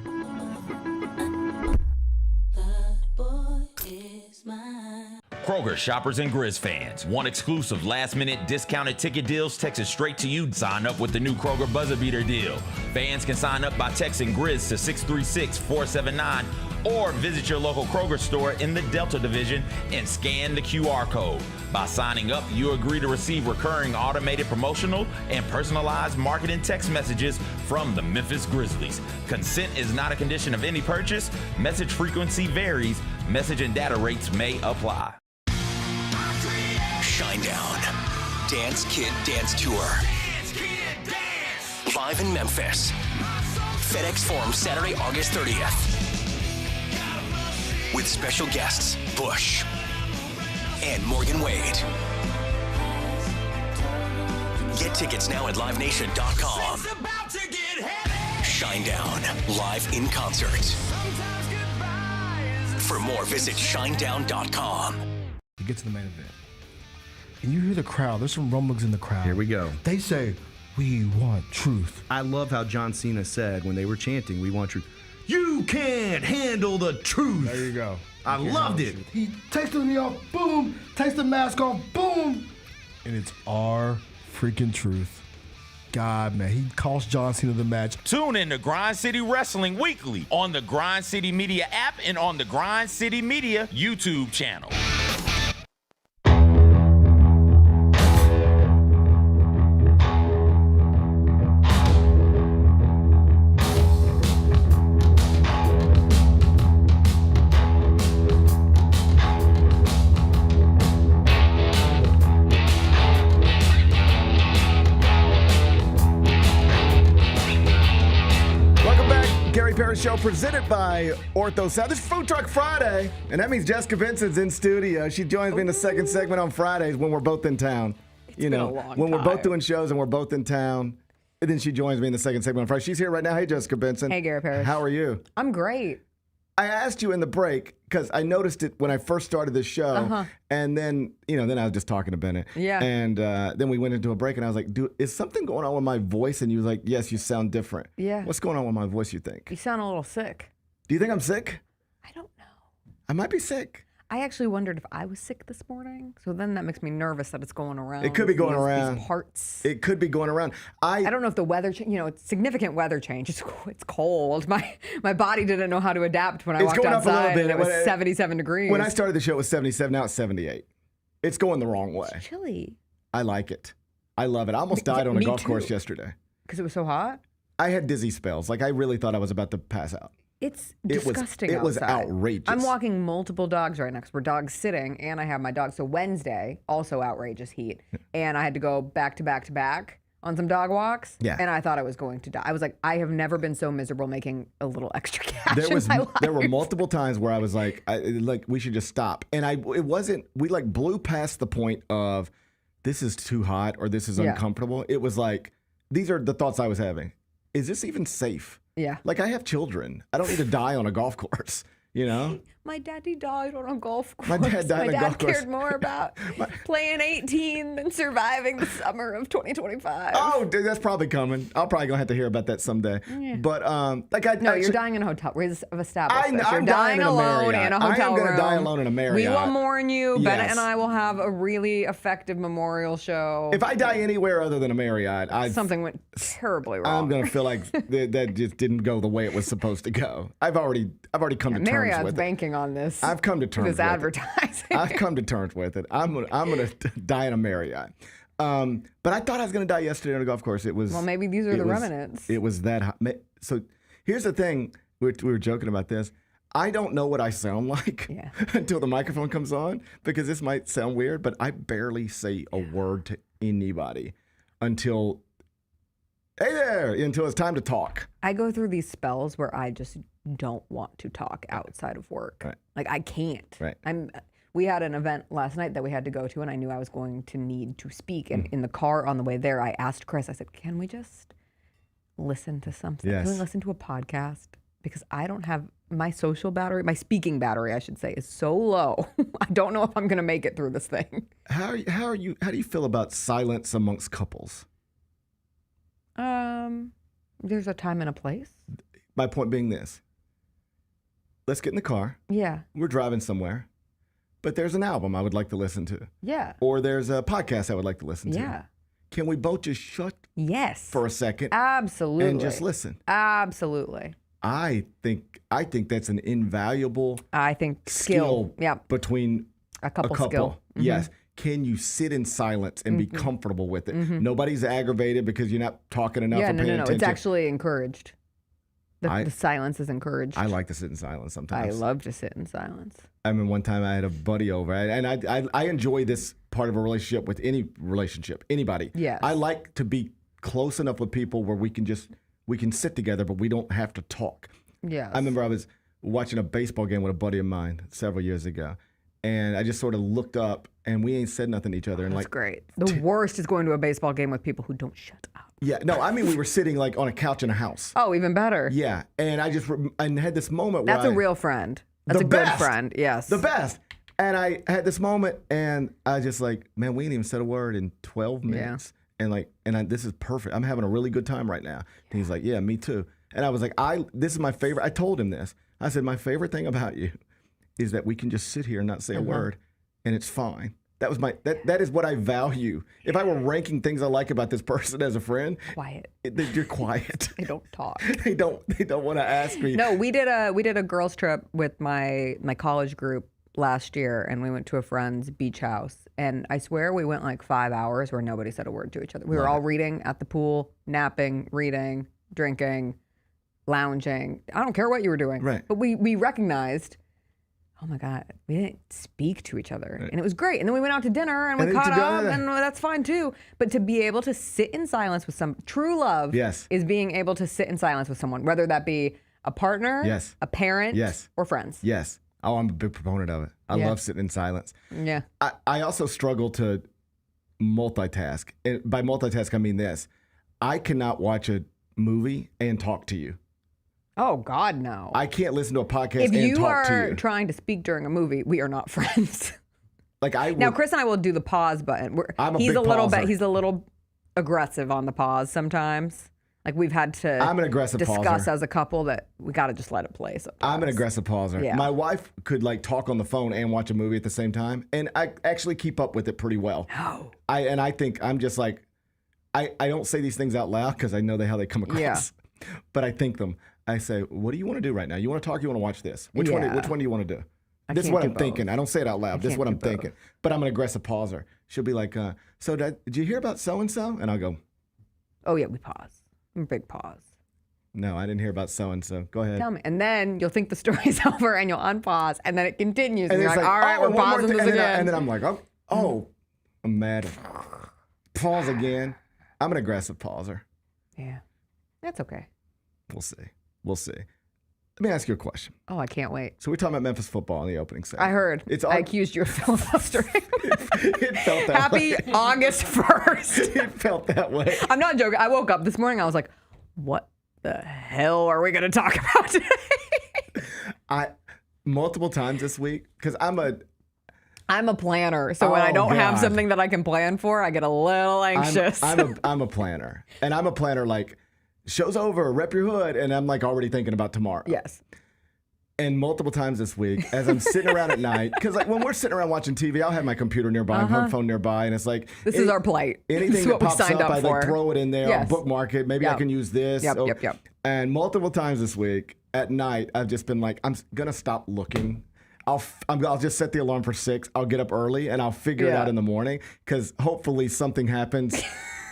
Kroger shoppers and Grizz fans. Want exclusive last-minute discounted ticket deals texted straight to you? Sign up with the new Kroger Buzzer Beater deal. Fans can sign up by texting Grizz to 636-479 or visit your local Kroger store in the Delta Division and scan the QR code. By signing up, you agree to receive recurring automated promotional and personalized marketing text messages from the Memphis Grizzlies. Consent is not a condition of any purchase. Message frequency varies. Message and data rates may apply. Shinedown. Dance Kid Dance Tour. Live in Memphis. FedEx Forum, Saturday, August 30th. With special guests, Bush and Morgan Wade. Get tickets now at livenation.com. Shinedown, live in concert. For more, visit shinedown.com. You get to the main event, and you hear the crowd. There's some rumblings in the crowd. Here we go. They say, "We want truth." I love how John Cena said when they were chanting, "We want truth." You can't handle the truth. There you go. I loved it. He takes me off, boom. Takes the mask off, boom. And it's our freaking truth. God, man, he cost John Cena the match. Tune in to Grind City Wrestling weekly on the Grind City Media app and on the Grind City Media YouTube channel. Parrish Show presented by Ortho South. This is Food Truck Friday, and that means Jessica Benson's in studio. She joins me in the second segment on Fridays when we're both in town. When we're both doing shows and we're both in town, and then she joins me in the second segment on Friday. She's here right now. Hey, Jessica Benson. Hey, Gary Parrish. How are you? I'm great. I asked you in the break because I noticed it when I first started this show, and then then I was just talking to Bennett. Yeah. And then we went into a break, and I was like, "Dude, is something going on with my voice?" And you was like, "Yes, you sound different." Yeah. What's going on with my voice? You think? You sound a little sick. Do you think I'm sick? I don't know. I might be sick. I actually wondered if I was sick this morning, so then that makes me nervous that it's going around. It could be going around. These parts. It could be going around. I don't know if the weather, it's significant weather change. It's cold. My body didn't know how to adapt when I walked outside. It's going up a little bit. And it was 77 degrees. When I started the show, it was 77. Now it's 78. It's going the wrong way. It's chilly. I like it. I love it. I almost died on a golf course yesterday. Because it was so hot? I had dizzy spells. Like, I really thought I was about to pass out. It's disgusting. It was outrageous. I'm walking multiple dogs right now because we're dog sitting, and I have my dog. So Wednesday, also outrageous heat, and I had to go back to back to back on some dog walks. Yeah. And I thought I was going to die. I was like, I have never been so miserable making a little extra cash in my life. There were multiple times where I was like, we should just stop. And we blew past the point of this is too hot or this is uncomfortable. It was like, these are the thoughts I was having. Is this even safe? Yeah. Like, I have children. I don't need to die on a golf course, my daddy died on a golf course. My dad died on a golf course. cared more about playing 18 than surviving the summer of 2025. Oh, dude, that's probably coming. I'll probably gonna have to hear about that someday. Yeah. But you're dying in a hotel. We've established this. You're I'm dying alone in a hotel room. I am gonna die alone in a Marriott. We will mourn you. Yes. Bennett and I will have a really effective memorial show. If I die anywhere other than a Marriott, something went terribly wrong. I'm gonna feel like that just didn't go the way it was supposed to go. I've already come to terms Marriott's with it. banking on this. I've come to terms with with advertising. I've come to terms with it. I'm gonna die in a Marriott. But I thought I was gonna die yesterday on a golf course. It was maybe these are the remnants. It was that hot. So here's the thing. We were joking about this. I don't know what I sound like until the microphone comes on, because this might sound weird, but I barely say a word to anybody until it's time to talk. I go through these spells where I just don't want to talk outside of work. Right. Like I can't. Right. We had an event last night that we had to go to, and I knew I was going to need to speak. And in the car on the way there, I asked Chris, I said, can we just listen to something? Yes. Can we listen to a podcast? Because I don't have my social battery, my speaking battery, I should say, is so low. I don't know if I'm going to make it through this thing. How do you feel about silence amongst couples? There's a time and a place. My point being this. Let's get in the car. Yeah. We're driving somewhere. But there's an album I would like to listen to. Yeah. Or there's a podcast I would like to listen to. Yeah. Can we both just shut for a second? Absolutely. And just listen? Absolutely. I think that's an invaluable skill between a couple. Mm-hmm. Yes. Can you sit in silence and be Mm-hmm. comfortable with it? Mm-hmm. Nobody's aggravated because you're not talking enough or paying attention. It's actually encouraged. The silence is encouraged. I like to sit in silence sometimes. I love to sit in silence. I mean, one time I had a buddy over, and I enjoy this part of a relationship with any relationship, anybody. Yes. I like to be close enough with people where we can sit together, but we don't have to talk. Yeah. I remember I was watching a baseball game with a buddy of mine several years ago, and I just sort of looked up, and we ain't said nothing to each other. And That's great. The worst is going to a baseball game with people who don't shut up. Yeah, no, I mean, we were sitting like on a couch in a house. Oh, even better. Yeah, and I just had this moment where That's a real friend. That's a good friend. Yes. The best. And I had this moment, and I just like, man, we ain't even said a word in 12 minutes. Yeah. And this is perfect. I'm having a really good time right now. And he's like, yeah, me too. And I was like, this is my favorite. I told him this. I said, my favorite thing about you is that we can just sit here and not say a word, and it's fine. That was that is what I value. If I were ranking things I like about this person as a friend, quiet. You're quiet. They don't talk. They don't want to ask me. No, we did a girls trip with my college group last year, and we went to a friend's beach house, and I swear we went like 5 hours where nobody said a word to each other. We were all reading at the pool, napping, reading, drinking, lounging. I don't care what you were doing. Right. But we recognized, oh my God, we didn't speak to each other. Right. And it was great. And then we went out to dinner and we caught up, and that's fine too. But to be able to sit in silence with true love is being able to sit in silence with someone, whether that be a partner, a parent, or friends. Yes. Oh, I'm a big proponent of it. I love sitting in silence. Yeah. I also struggle to multitask. And by multitask, I mean this. I cannot watch a movie and talk to you. Oh, God, no. I can't listen to a podcast and talk to you. If you are trying to speak during a movie, we are not friends. Now, Chris and I will do the pause button. He's a little aggressive on the pause sometimes. Like we've had to discuss as a couple that we got to just let it play sometimes. I'm an aggressive pauser. Yeah. My wife could talk on the phone and watch a movie at the same time, and I actually keep up with it pretty well. No. I think I'm just like, I don't say these things out loud because I know how they come across. Yeah. But I think them. I say, what do you want to do right now? You want to talk or you want to watch this? Which one do you want to do? This is what I'm thinking. I don't say it out loud. This is what I'm thinking. But I'm an aggressive pauser. She'll be like, so did you hear about so-and-so? And I'll go, oh, yeah, we pause. Big pause. No, I didn't hear about so-and-so. Go ahead. Tell me. And then you'll think the story's over and you'll unpause. And then it continues. And you're like, all right, we're pausing this again. And then I'm like, oh, I'm mad. Pause again. I'm an aggressive pauser. Yeah. That's okay. We'll see. Let me ask you a question. Oh, I can't wait. So we're talking about Memphis football in the opening segment. I heard. I accused you of filibustering. It felt that way. Happy August 1st. It felt that way. I'm not joking. I woke up this morning. I was like, what the hell are we going to talk about today? multiple times this week because I'm a planner, so when I don't have something that I can plan for, I get a little anxious. I'm a planner, and I'm a planner like show's over, rep your hood, and I'm like already thinking about tomorrow. Yes. And multiple times this week, as I'm sitting around at night, because like when we're sitting around watching TV, I'll have my computer nearby, my phone nearby, and it's like this is our plate. Anything that pops up, I like throw it in there, I'll bookmark it. Maybe I can use this. Yep. And multiple times this week at night, I've just been like, I'm gonna stop looking. I'll just set the alarm for 6. I'll get up early and I'll figure it out in the morning because hopefully something happens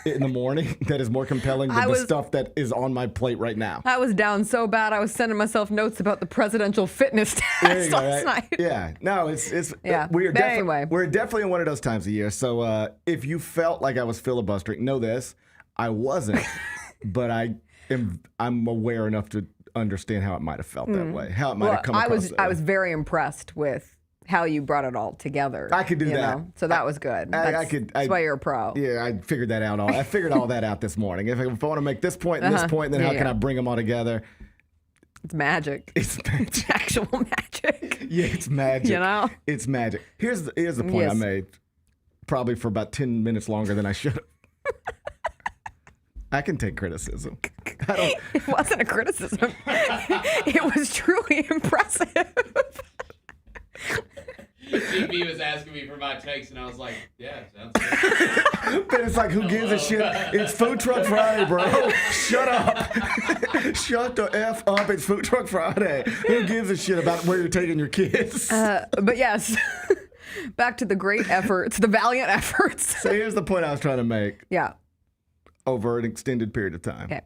in the morning that is more compelling than the stuff that is on my plate right now. I was down so bad I was sending myself notes about the presidential fitness test last night. Yeah, no, it's we're definitely in one of those times of year. So if you felt like I was filibustering, know this: I wasn't, but I'm aware enough to understand how it might have felt that way, how it might have come across. I was very impressed with how you brought it all together. I could do that. So that was good. That's why you're a pro. Yeah, I figured that out. I figured all that out this morning. If I want to make this point and this point, then how can I bring them all together? It's magic. It's magic. It's actual magic. Yeah, it's magic. You know? It's magic. Here's the point I made, probably for about 10 minutes longer than I should have. I can take criticism. It wasn't a criticism. It was truly impressive. GB was asking me for my takes, and I was like, yeah, sounds good. But it's like, who gives a shit? It's Food Truck Friday, bro. Shut up. Shut the F up. It's Food Truck Friday. Who gives a shit about where you're taking your kids? But yes, back to the great efforts, the valiant efforts. So here's the point I was trying to make. Yeah. Over an extended period of time. Okay.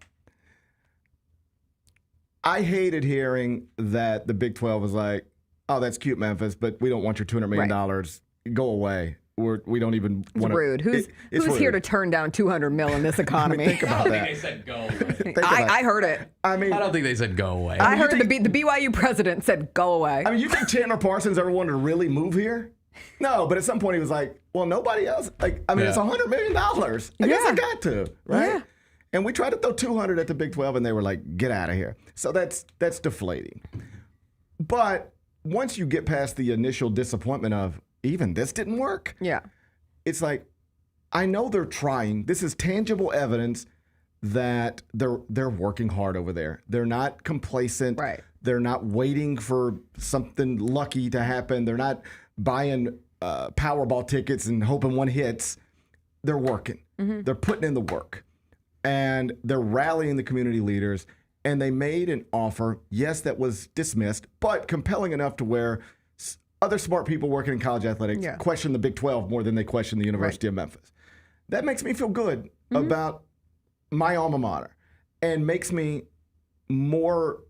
I hated hearing that the Big 12 was like, oh, that's cute, Memphis, but we don't want your $200 million. Go away. We don't even want to. Rude. Who's here to turn down $200 million in this economy? I mean, think about that. I don't think they said go away. I heard it. I don't think they said go away. I heard the BYU president said go away. I mean, you think Chandler Parsons ever wanted to really move here? No, but at some point he was like, well, nobody else. It's $100 million. I guess I got to, right? Yeah. And we tried to throw 200 at the Big 12, and they were like, get out of here. So that's deflating. But once you get past the initial disappointment of even this didn't work, it's like, I know they're trying. This is tangible evidence that they're working hard over there. They're not complacent. Right. They're not waiting for something lucky to happen. They're not buying Powerball tickets and hoping one hits. They're working. Mm-hmm. They're putting in the work. And they're rallying the community leaders. And they made an offer, yes, that was dismissed, but compelling enough to where other smart people working in college athletics question the Big 12 more than they question the University of Memphis. That makes me feel good about my alma mater and makes me more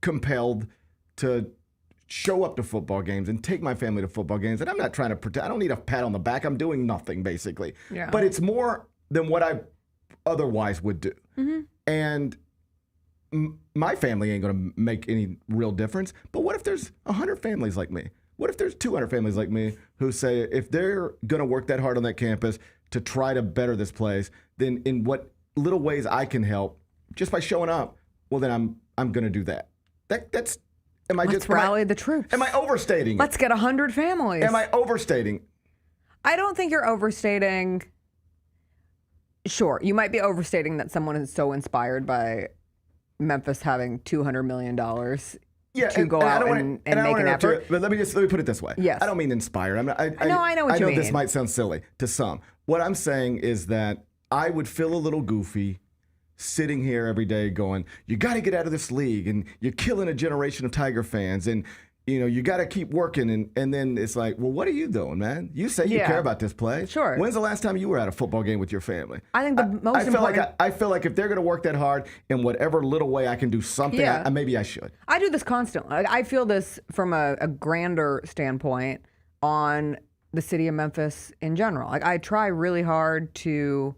compelled to show up to football games and take my family to football games. And I'm not trying to pretend. I don't need a pat on the back. I'm doing nothing, basically. Yeah. But it's more than what I otherwise would do. Mm-hmm. And my family ain't going to make any real difference. But what if there's 100 families like me? What if there's 200 families like me who say if they're going to work that hard on that campus to try to better this place, then in what little ways I can help just by showing up, well, then I'm going to do that. That's Let's rally the troops. Am I overstating? Let's get 100 families. Am I overstating? I don't think you're overstating. Sure, you might be overstating that someone is so inspired by Memphis having $200 million to go out and make an effort. But let me put it this way. Yes. I don't mean inspired. I know what you mean. This might sound silly to some. What I'm saying is that I would feel a little goofy sitting here every day going, you got to get out of this league and you're killing a generation of Tiger fans and you got to keep working. And then it's like, well, what are you doing, man? You say you care about this place. Sure. When's the last time you were at a football game with your family? I think the most important... I feel like if they're going to work that hard in whatever little way I can do something, maybe I should. I do this constantly. I feel this from a grander standpoint on the city of Memphis in general. I try really hard to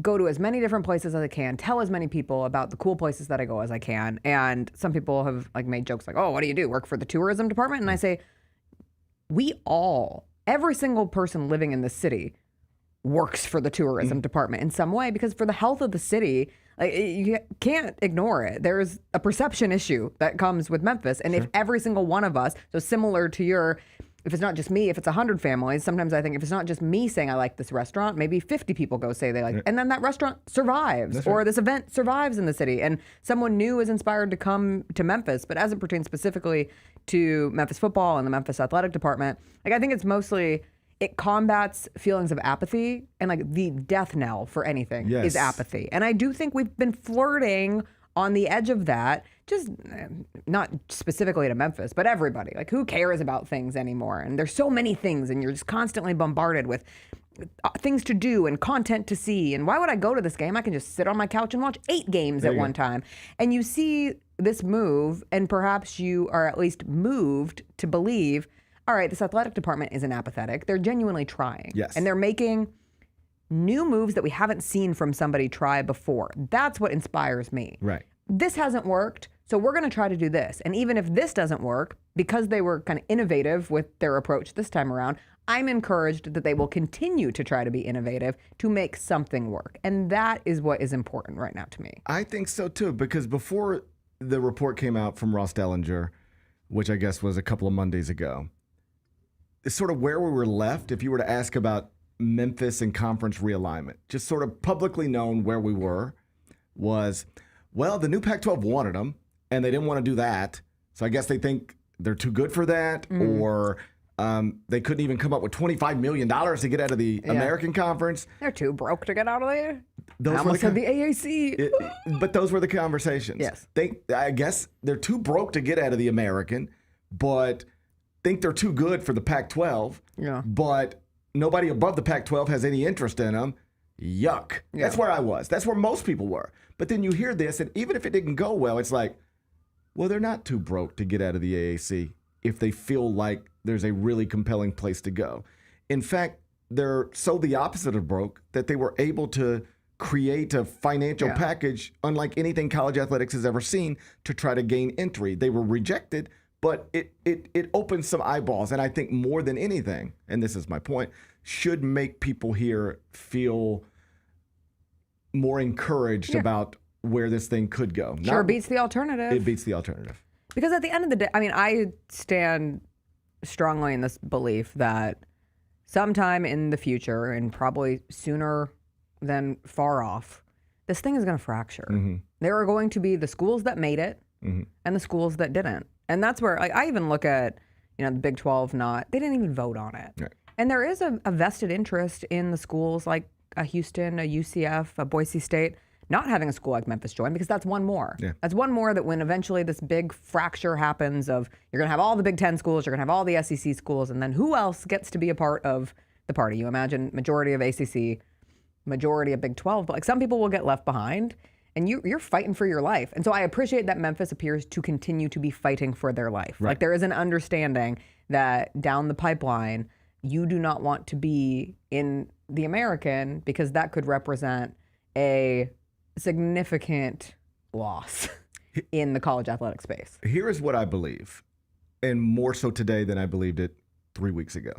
go to as many different places as I can, tell as many people about the cool places that I go as I can. And some people have made jokes like, oh, what do you do? Work for the tourism department? And I say, every single person living in this city works for the tourism department in some way, because for the health of the city, Like, you can't ignore it. There's a perception issue that comes with Memphis. And if every single one of us, so similar to your, if it's not just me, if it's 100 families, sometimes I think if it's not just me saying I like this restaurant, maybe 50 people go say they like it. And then that restaurant survives, or this event survives in the city. And someone new is inspired to come to Memphis. But as it pertains specifically to Memphis football and the Memphis athletic department, like I think it's mostly, it combats feelings of apathy, and like the death knell for anything is apathy. And I do think we've been flirting on the edge of that, just not specifically to Memphis, but everybody. Like, who cares about things anymore? And there's so many things, and you're just constantly bombarded with things to do and content to see. And why would I go to this game? I can just sit on my couch and watch 8 games at one time. And you see this move, and perhaps you are at least moved to believe, all right, this athletic department isn't apathetic. They're genuinely trying. Yes. And they're making new moves that we haven't seen from somebody try before. That's what inspires me. Right. This hasn't worked, so we're going to try to do this. And even if this doesn't work, because they were kind of innovative with their approach this time around, I'm encouraged that they will continue to try to be innovative to make something work. And that is what is important right now to me. I think so too, because before the report came out from Ross Dellinger, which I guess was a couple of Mondays ago, it's sort of where we were left if you were to ask about Memphis and conference realignment. Just sort of publicly known where we were was, well, the new Pac-12 wanted them, and they didn't want to do that. So I guess they think they're too good for that, or they couldn't even come up with $25 million to get out of the American Conference. They're too broke to get out of there. Those I almost said the AAC. But those were the conversations. Yes. I guess they're too broke to get out of the American, but think they're too good for the Pac-12. Yeah. But nobody above the Pac-12 has any interest in them. Yuck. Yeah. That's where I was. That's where most people were. But then you hear this, and even if it didn't go well, it's like, well, they're not too broke to get out of the AAC if they feel like there's a really compelling place to go. In fact, they're so the opposite of broke that they were able to create a financial package unlike anything college athletics has ever seen to try to gain entry. They were rejected, but it opened some eyeballs. And I think more than anything, and this is my point, should make people here feel more encouraged about where this thing could go. Sure beats the alternative. It beats the alternative. Because at the end of the day, I mean, I stand strongly in this belief that sometime in the future, and probably sooner than far off, this thing is going to fracture. Mm-hmm. There are going to be the schools that made it and the schools that didn't. And that's where, like, I even look at, the Big 12 they didn't even vote on it. Right. And there is a vested interest in the schools like a Houston, a UCF, a Boise State, not having a school like Memphis join, because that's one more. Yeah. That's one more that when eventually this big fracture happens of you're going to have all the Big Ten schools, you're going to have all the SEC schools, and then who else gets to be a part of the party? You imagine majority of ACC, majority of Big 12, but like some people will get left behind, and you're fighting for your life. And so I appreciate that Memphis appears to continue to be fighting for their life. Right. Like there is an understanding that down the pipeline, you do not want to be in the American because that could represent a significant loss in the college athletic space. Here is what I believe, and more so today than I believed it 3 weeks ago.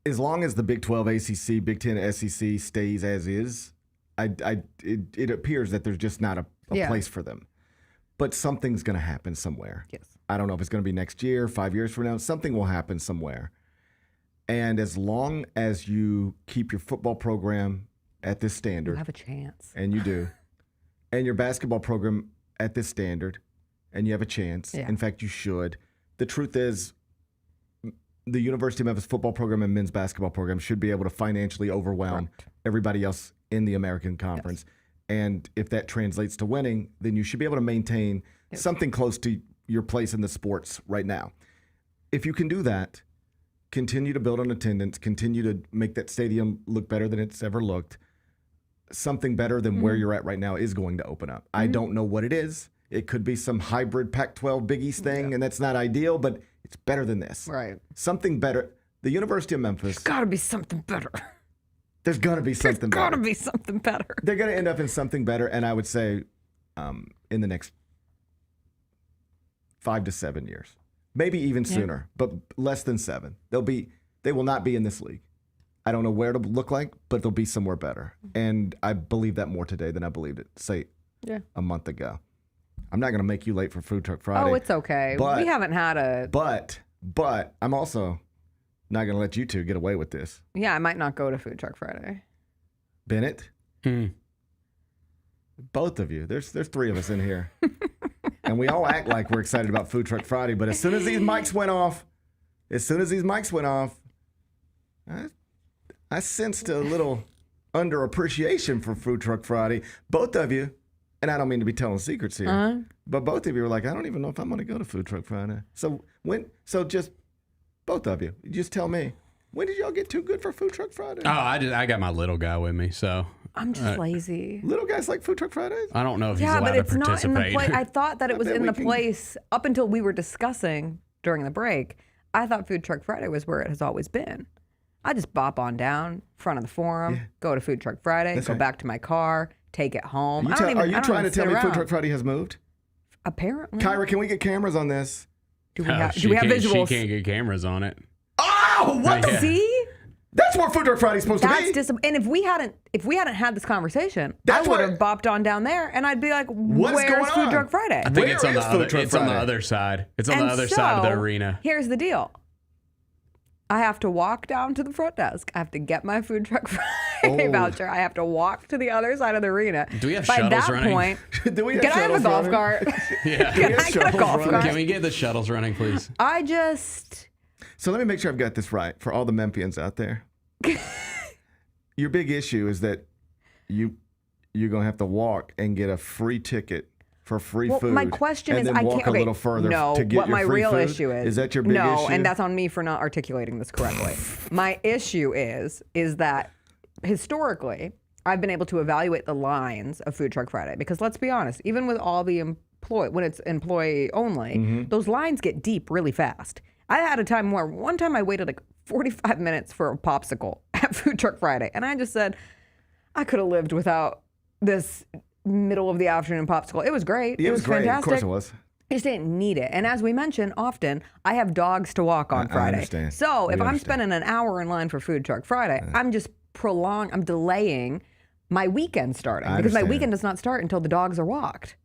As long as the Big 12, ACC, Big 10, SEC stays as is, it appears that there's just not a place for them. But something's going to happen somewhere. Yes. I don't know if it's going to be next year, 5 years from now. Something will happen somewhere. And as long as you keep your football program at this standard. You have a chance. And you do. And your basketball program at this standard. And you have a chance. Yeah. In fact, you should. The truth is, the University of Memphis football program and men's basketball program should be able to financially overwhelm everybody else in the American Conference. Yes. And if that translates to winning, then you should be able to maintain something close to your place in the sports right now. If you can do that, continue to build on attendance, continue to make that stadium look better than it's ever looked, something better than where you're at right now is going to open up. I don't know what it is. It could be some hybrid Pac-12 Big East thing, and that's not ideal, but it's better than this. Right. Something better. The University of Memphis. There's got to be something better. There's got to be something better. There's got to be something better. They're going to end up in something better, and I would say in the next 5 to 7 years. Maybe even sooner, but less than 7. They will not be in this league. I don't know where it'll look like, but they'll be somewhere better. And I believe that more today than I believed it, say, a month ago. I'm not going to make you late for Food Truck Friday. Oh, it's okay. We haven't had a... But I'm also not going to let you two get away with this. Yeah, I might not go to Food Truck Friday. Bennett? Both of you. There's 3 of us in here. And we all act like we're excited about Food Truck Friday, but as soon as these mics went off, I sensed a little underappreciation for Food Truck Friday. Both of you, and I don't mean to be telling secrets here, but both of you were like, I don't even know if I'm going to go to Food Truck Friday. So just both of you, just tell me, when did y'all get too good for Food Truck Friday? Oh, I got my little guy with me, so I'm just lazy. Little guys like Food Truck Fridays? I don't know if he's allowed to participate. Not in the place. I thought that it was in the place up until we were discussing during the break. I thought Food Truck Friday was where it has always been. I just bop on down front of the forum, go to Food Truck Friday, go back to my car, take it home. Are you trying to tell me Food Truck Friday has moved? Apparently. Kyra, can we get cameras on this? Do we have visuals? She can't get cameras on it. Oh, what the? See? That's where Food Truck Friday's supposed to be. And if we hadn't had this conversation, I would have bopped on down there, and I'd be like, "Where's Food Truck Friday?" I think it's on the other side. It's on the other side of the arena. Here's the deal. I have to walk down to the front desk. I have to get my Food Truck Friday voucher. I have to walk to the other side of the arena. Do we have shuttles running? By that point, Do we have can I have a golf running? cart? Yeah. Can I get a golf cart? Can we get the shuttles running, please? So let me make sure I've got this right for all the Memphians out there. Your big issue is that you're going to have to walk and get a free ticket for free food. My question is, I can't. A little further to get what your my free real food? issue is that your big issue? No, and that's on me for not articulating this correctly. My issue is that historically, I've been able to evaluate the lines of Food Truck Friday because let's be honest, even with all the when it's employee only, those lines get deep really fast. I had a time where one time I waited like 45 minutes for a popsicle at Food Truck Friday, and I just said I could have lived without this middle of the afternoon popsicle. It was great. It was great. Fantastic. Of course it was. I just didn't need it. And as we mentioned often, I have dogs to walk on Friday. I understand. So if I'm spending an hour in line for Food Truck Friday, I'm just I'm delaying my weekend starting because my weekend does not start until the dogs are walked.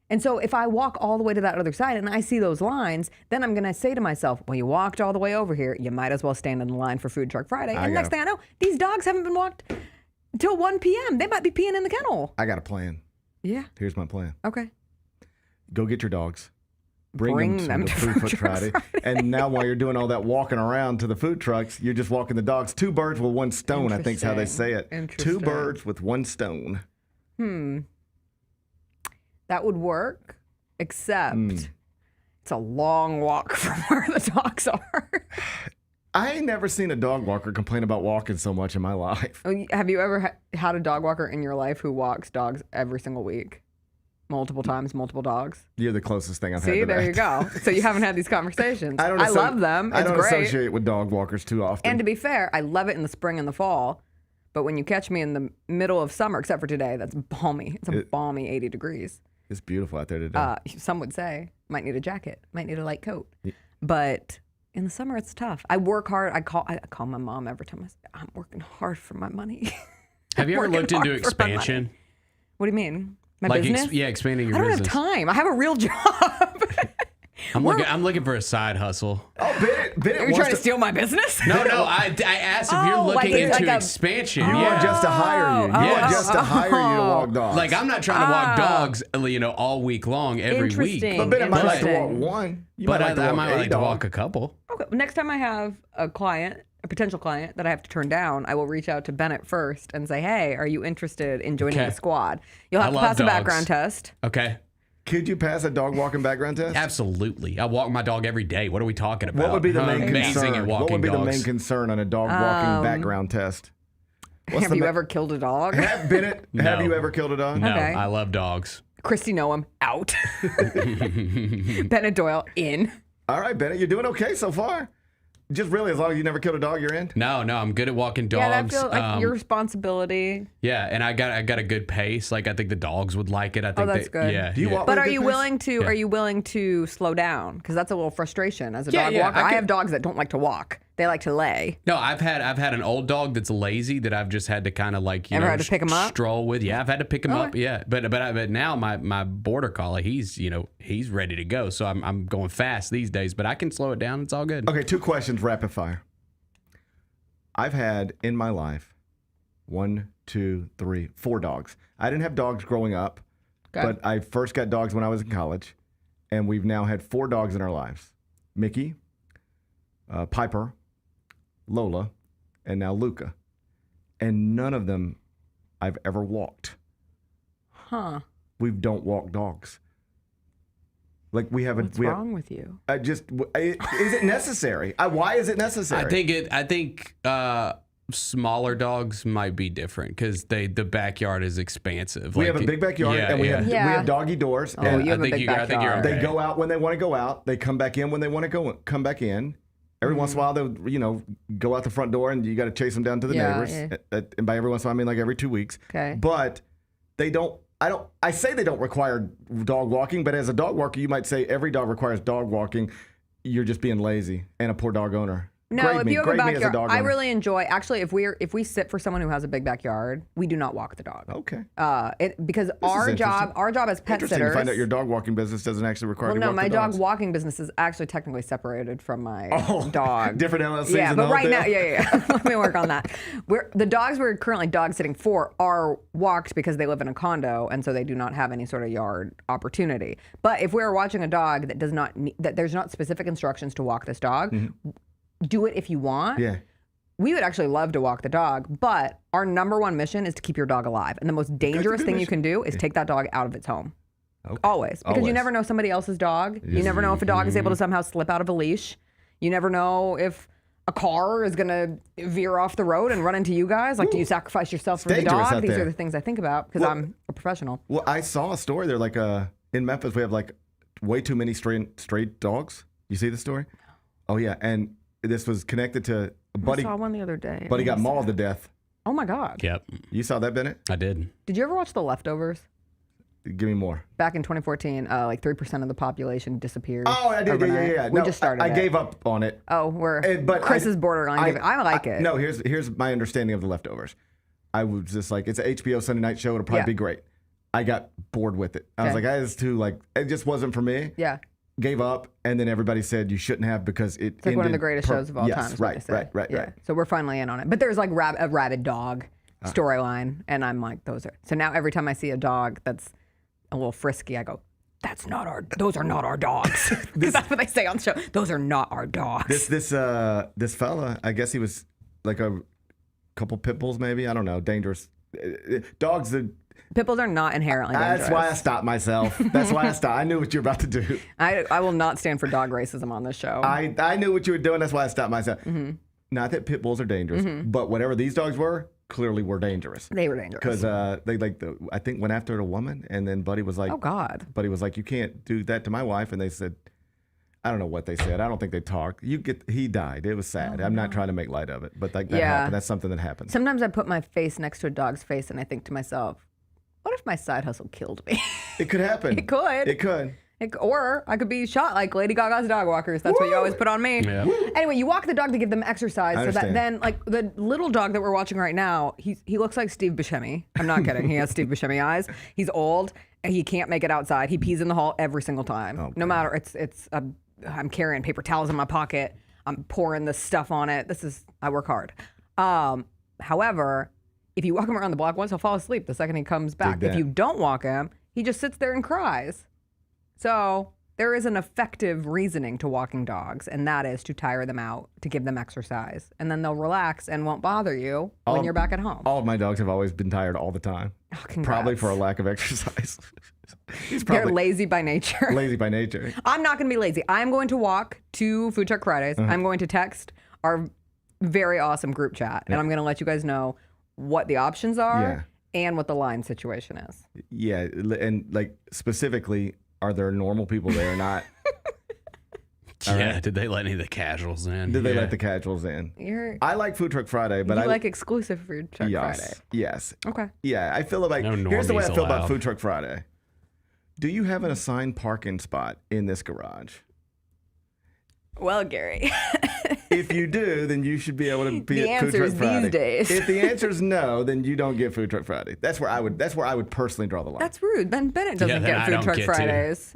And so if I walk all the way to that other side and I see those lines, then I'm going to say to myself, well, you walked all the way over here. You might as well stand in the line for Food Truck Friday. And next thing I know, these dogs haven't been walked till 1 p.m. They might be peeing in the kennel. I got a plan. Yeah. Here's my plan. Okay. Go get your dogs. Bring them to Food Truck Friday. And now while you're doing all that walking around to the food trucks, you're just walking the dogs. 2 birds with 1 stone, I think is how they say it. 2 birds with 1 stone. That would work, except it's a long walk from where the dogs are. I ain't never seen a dog walker complain about walking so much in my life. Have you ever had a dog walker in your life who walks dogs every single week? Multiple times, multiple dogs? You're the closest thing I've had to that. See, there you go. So you haven't had these conversations. I love them. It's I don't great. associate with dog walkers too often. And to be fair, I love it in the spring and the fall. But when you catch me in the middle of summer, except for today, that's balmy. It's a balmy 80 degrees. It's beautiful out there today. Some would say, might need a jacket, might need a light coat. Yeah. But in the summer, it's tough. I work hard. I call my mom every time. I say, I'm working hard for my money. Have you ever looked into expansion? What do you mean? My business? Expanding your business. business. I don't have time. I have a real job. I'm looking for a side hustle. Oh, Bennett Are you trying to steal my business? No. I asked if you're looking into expansion. You want just to hire you. You want just to hire you to walk dogs. Like, I'm not trying to walk dogs, all week long, every week. But Bennett might like to walk 1. I might like to walk a couple. Okay. Next time I have a potential client that I have to turn down, I will reach out to Bennett first and say, hey, are you interested in joining the squad? You'll have to pass a background test. Okay. Could you pass a dog walking background test? Absolutely. I walk my dog every day. What are we talking about? What would be the main concern? At What would be dogs. the main concern on a dog walking background test? Have you ever killed a dog? Bennett, have you ever killed a dog? No, Okay. I love dogs. Christy Noam, out. Bennett Doyle, in. All right, Bennett, you're doing okay so far. Just really, as long as you never killed a dog, you're in? No, I'm good at walking dogs. Yeah, that feels like your responsibility. Yeah, and I got a good pace. Like, I think the dogs would like it. I think that's good. Yeah. Do you walk But with are a you good pace? Are you willing to slow down? Because that's a little frustration as a dog walker. I have dogs that don't like to walk. They like to lay. No, I've had an old dog that's lazy that I've just had to kind of like had to pick him up? stroll with. Yeah, I've had to pick him up. Yeah, but now my border collie, he's ready to go. So I'm going fast these days, but I can slow it down. It's all good. Okay, 2 questions, rapid fire. I've had in my life 1, 2, 3, 4 dogs. I didn't have dogs growing up, but I first got dogs when I was in college, and we've now had 4 dogs in our lives: Mickey, Piper, Lola, and now Luca. And none of them I've ever walked. Huh. We don't walk dogs. Like we haven't. What's wrong with you? Is it necessary? Why is it necessary? I think smaller dogs might be different because the backyard is expansive. We have a big backyard, and we have doggy doors. Oh, you have a big backyard. You're okay. They go out when they want to go out. They come back in when they want to come back in. Every once in a while, they'll go out the front door, and you got to chase them down to the neighbors. Yeah. And by every once in a while, I mean like every 2 weeks. Okay. But they don't. I say they don't require dog walking, but as a dog walker, you might say every dog requires dog walking. You're just being lazy and a poor dog owner. No, if you have a backyard, I owner. really enjoy. Actually, if we sit for someone who has a big backyard, we do not walk the dog. Okay. Because our job as pet Interesting sitters. to find out your dog walking business doesn't actually require. Well, you to no, walk my the dog dogs. walking business is actually technically separated from my dog. Different LLCs. Yeah, and but the whole right now, deal? yeah. Let me work on that. The dogs we're currently dog sitting for are walked because they live in a condo, and so they do not have any sort of yard opportunity. But if we're watching a dog that does not that there's not specific instructions to walk this dog, do it if you want. Yeah. We would actually love to walk the dog, but our number one mission is to keep your dog alive. And the most dangerous thing you can do is take that dog out of its home. Okay. Always. Because you never know somebody else's dog. You never know if a dog is able to somehow slip out of a leash. You never know if a car is going to veer off the road and run into you guys. Like, do you sacrifice yourself for the dog? These are the things I think about because I'm a professional. Well, I saw a story there, like in Memphis, we have like way too many stray dogs. You see the story? Oh, yeah. And this was connected to a buddy. I saw one the other day. Buddy got mauled to death. Oh, my God. Yep. You saw that, Bennett? I did. Did you ever watch The Leftovers? Give me more. Back in 2014, like 3% of the population disappeared. Oh, I did. Yeah. We just started I gave up on it. Oh, but Chris is borderline. I like it. No, here's my understanding of The Leftovers. I was just like, it's an HBO Sunday night show. It'll probably be great. I got bored with it. I was like, it's too it just wasn't for me. Yeah. Gave up, and then everybody said you shouldn't have because it's like one of the greatest shows of all time. Yes, right. So we're finally in on it. But there's like a rabid dog storyline, and I'm like, those are. So now every time I see a dog that's a little frisky, I go, those are not our dogs. Because that's what they say on the show. Those are not our dogs. This fella, I guess he was like a couple pit bulls, maybe. I don't know. Dangerous dogs that. Pit bulls are not inherently dangerous. That's why I stopped myself. That's why I stopped. I knew what you were about to do. I will not stand for dog racism on this show. I knew what you were doing. That's why I stopped myself. Mm-hmm. Not that pit bulls are dangerous, but whatever these dogs were, clearly were dangerous. They were dangerous. Because I think went after a woman, and then Buddy was like, oh, God. Buddy was like, you can't do that to my wife. And they said, I don't know what they said. I don't think they talked. He died. It was sad. I'm not trying to make light of it, but that happened. That's something that happened. Sometimes I put my face next to a dog's face, and I think to myself, what if my side hustle killed me? It could happen. It could. It could. Or I could be shot like Lady Gaga's dog walkers. That's what you always put on me. Yeah. Anyway, you walk the dog to give them exercise so that then, like the little dog that we're watching right now, he looks like Steve Buscemi. I'm not kidding. He has Steve Buscemi eyes. He's old and he can't make it outside. He pees in the hall every single time. Oh, no matter, I'm carrying paper towels in my pocket. I'm pouring this stuff on it. I work hard. However, if you walk him around the block once, he'll fall asleep the second he comes back. If you don't walk him, he just sits there and cries. So there is an effective reasoning to walking dogs, and that is to tire them out, to give them exercise. And then they'll relax and won't bother you when you're back at home. All of my dogs have always been tired all the time. Oh, congrats. Probably for a lack of exercise. They're lazy by nature. Lazy by nature. I'm not going to be lazy. I'm going to walk to Food Truck Fridays. I'm going to text our very awesome group chat, and I'm going to let you guys know what the options are and what the line situation is. Yeah, and like specifically, are there normal people there or not? Right. Did they let any of the casuals in? Did they let the casuals in? I like Food Truck Friday, but I like exclusive Food Truck Friday. Yes. Okay. Yeah, I feel like here's the way I feel about Food Truck Friday. Do you have an assigned parking spot in this garage? Well, Gary, If you do, then you should be able to be The at Food answer Truck is Friday. these days. If the answer is no, then you don't get Food Truck Friday. That's where I would personally draw the line. That's rude. Ben Bennett doesn't then get I Food don't Truck get to. Fridays.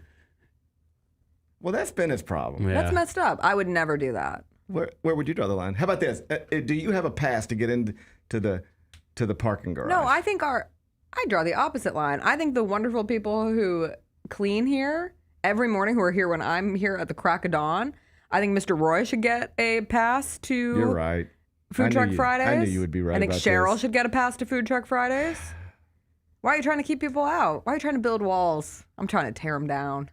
Well, that's been his problem. Yeah. That's messed up. I would never do that. Where would you draw the line? How about this? Do you have a pass to get into the parking garage? No, I think I draw the opposite line. I think the wonderful people who clean here every morning, who are here when I'm here at the crack of dawn, I think Mr. Roy should get a pass to You're right. Food Truck Fridays. I knew you would be right. I think about Cheryl this. should get a pass to Food Truck Fridays. Why are you trying to keep people out? Why are you trying to build walls? I'm trying to tear them down.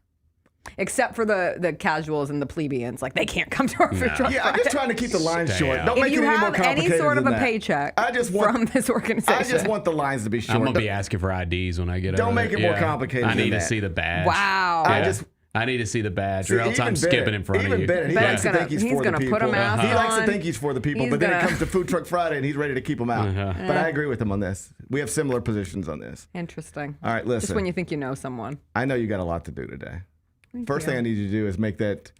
Except for the casuals and the plebeians, like they can't come to our Food Truck Yeah, I'm just trying to keep the lines short. Don't if make it you any more have complicated any sort of than a that. paycheck from this organization, I just want the lines to be short. I'm gonna be asking for IDs when I get Don't over make there. it more complicated I need than to that. see the badge. Wow. Yeah. I need to see the badge, or else even I'm skipping in front of even you. Bennett, he likes to think he's for the gonna people. put a mask He likes to on. think he's for the people, He's but then it gonna- comes to Food Truck Friday and he's ready to keep them out. Uh-huh. But I agree with him on this. We have similar positions on this. Interesting. All right, listen. Just when you think you know someone. I know you got a lot to do today. First you. thing I need you to do is make that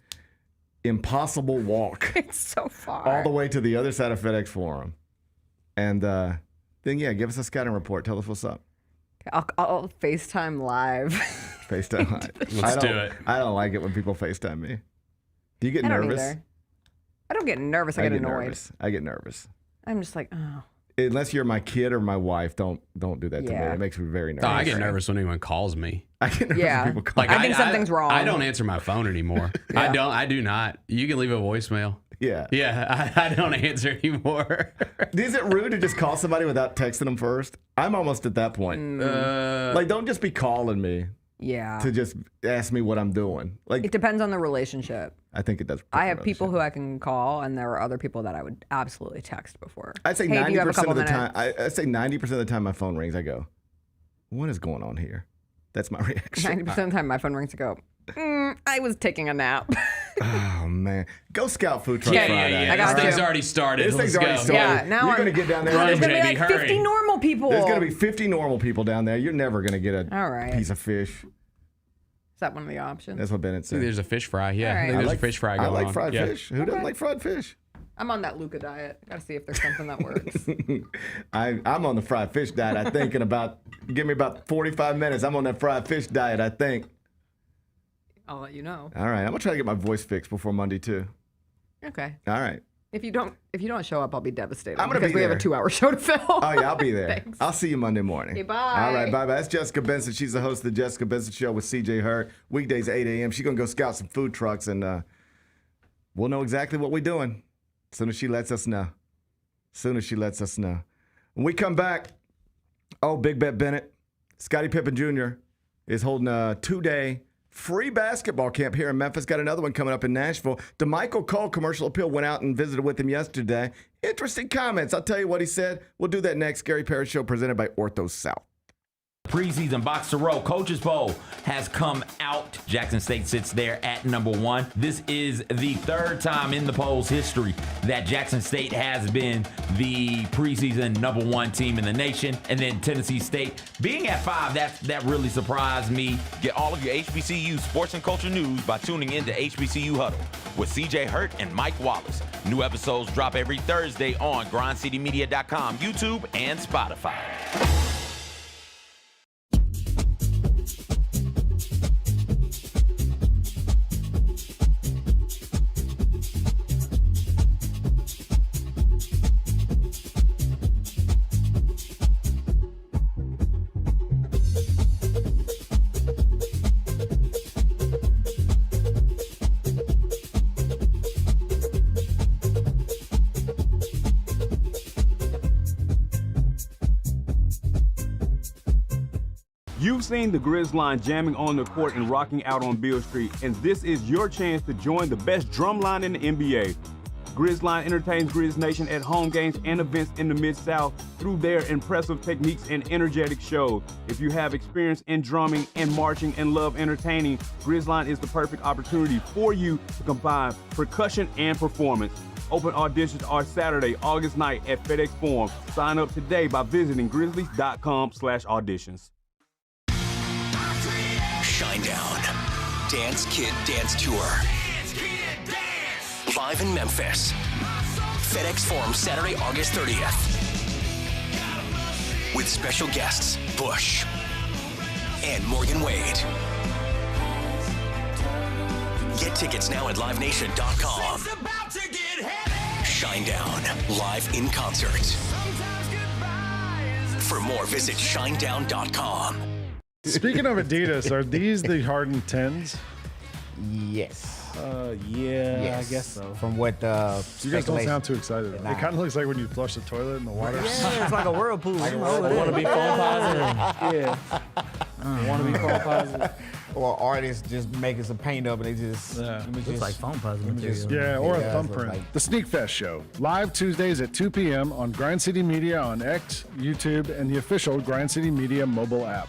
impossible walk It's so far. all the way to the other side of FedEx Forum. And then, give us a scouting report. Tell us what's up. I'll FaceTime live. FaceTime live. Let's do it. I don't like it when people FaceTime me. Do you get I don't nervous? either. I don't get nervous. I get annoyed. nervous. I get nervous. I'm just like, oh. Unless you're my kid or my wife, don't do that to me. Yeah. It makes me very nervous. Oh, I get nervous when anyone calls me. I get nervous Yeah. when people call. Like I think something's wrong. I don't answer my phone anymore. I do not. You can leave a voicemail. Yeah. Yeah, I don't answer anymore. Is it rude to just call somebody without texting them first? I'm almost at that point. Like, don't just be calling me Yeah. to just ask me what I'm doing. Like, It depends on the relationship. I think it does. I have people who I can call, and there are other people that I would absolutely text before. I'd say Hey, do you have a 90% couple of the minutes? time. I'd say 90% of the time my phone rings, I go, "What is going on here?" That's my reaction. 90% of the time my phone rings to go, I was taking a nap. Oh man, go scout Food Truck Friday. I got This thing's you. already started. This Let's thing's already go. started. Yeah, now You're I'm gonna get down there. There's Run, going to be JB, like 50 hurry. normal people. There's gonna be 50 normal people down there. You're never gonna get a All right. piece of fish. Is that one of the options? That's what Bennett I think said. there's a fish fry. Yeah, All right. I think I there's like a fish fry going I like on. fried Yeah. fish. Who doesn't like fried fish? I'm on that Luca diet. Got to see if there's something that works. I'm on the fried fish diet. I think give me about 45 minutes. I'm on that fried fish diet. I think. I'll let you know. All right, I'm gonna try to get my voice fixed before Monday too. Okay. All right. If you don't show up, I'll be devastated. I'm gonna because be we have there. a 2-hour show to fill. Oh yeah, I'll be there. Thanks. I'll see you Monday morning. Okay, bye. All right, bye bye. That's Jessica Benson. She's the host of the Jessica Benson Show with CJ Hurt. Weekdays at 8 a.m. She's gonna go scout some food trucks, and we'll know exactly what we're doing as soon as she lets us know. When we come back, Big Bet Bennett, Scottie Pippen Jr. is holding a 2-day free basketball camp here in Memphis. Got another one coming up in Nashville. DeMichael Cole Commercial Appeal went out and visited with him yesterday. Interesting comments. I'll tell you what he said. We'll do that next. Gary Parrish Show presented by Ortho South. Preseason Box to Row Coaches Bowl has come out. Jackson State sits there at number 1. This is the third time in the poll's history that Jackson State has been the preseason number 1 team in the nation. And then Tennessee State being at 5, that really surprised me. Get all of your HBCU sports and culture news by tuning in to HBCU Huddle with CJ Hurt and Mike Wallace. New episodes drop every Thursday on grindcitymedia.com, YouTube, and Spotify. You've seen the Grizz line jamming on the court and rocking out on Beale Street, and this is your chance to join the best drum line in the NBA. Grizz line entertains Grizz Nation at home games and events in the Mid-South through their impressive techniques and energetic shows. If you have experience in drumming and marching and love entertaining, Grizz line is the perfect opportunity for you to combine percussion and performance. Open auditions are Saturday, August 9th at FedEx Forum. Sign up today by visiting grizzlies.com/auditions. Shinedown. Dance Kid Dance Tour. live in Memphis. FedEx Forum, Saturday, August 30th. With special guests, Bush and Morgan Wade. Get tickets now at livenation.com. Shinedown, live in concert. For more, visit shinedown.com. Speaking of Adidas, are these the Harden 10s? Yes. Yeah, Yes. I guess so. From what You guys don't speculation- sound too excited. Nah. It kind of looks like when you flush the toilet in the water. Yeah, it's like a whirlpool. Like a You whirlpool. want to be phone positive. Yeah. Want to be phone positive. Or artists just making some paint up and they just Looks like phone positive material. Yeah, or a Yeah, thumbprint. like- The Sneak Fest Show, live Tuesdays at 2 p.m. on Grind City Media on X, YouTube, and the official Grind City Media mobile app.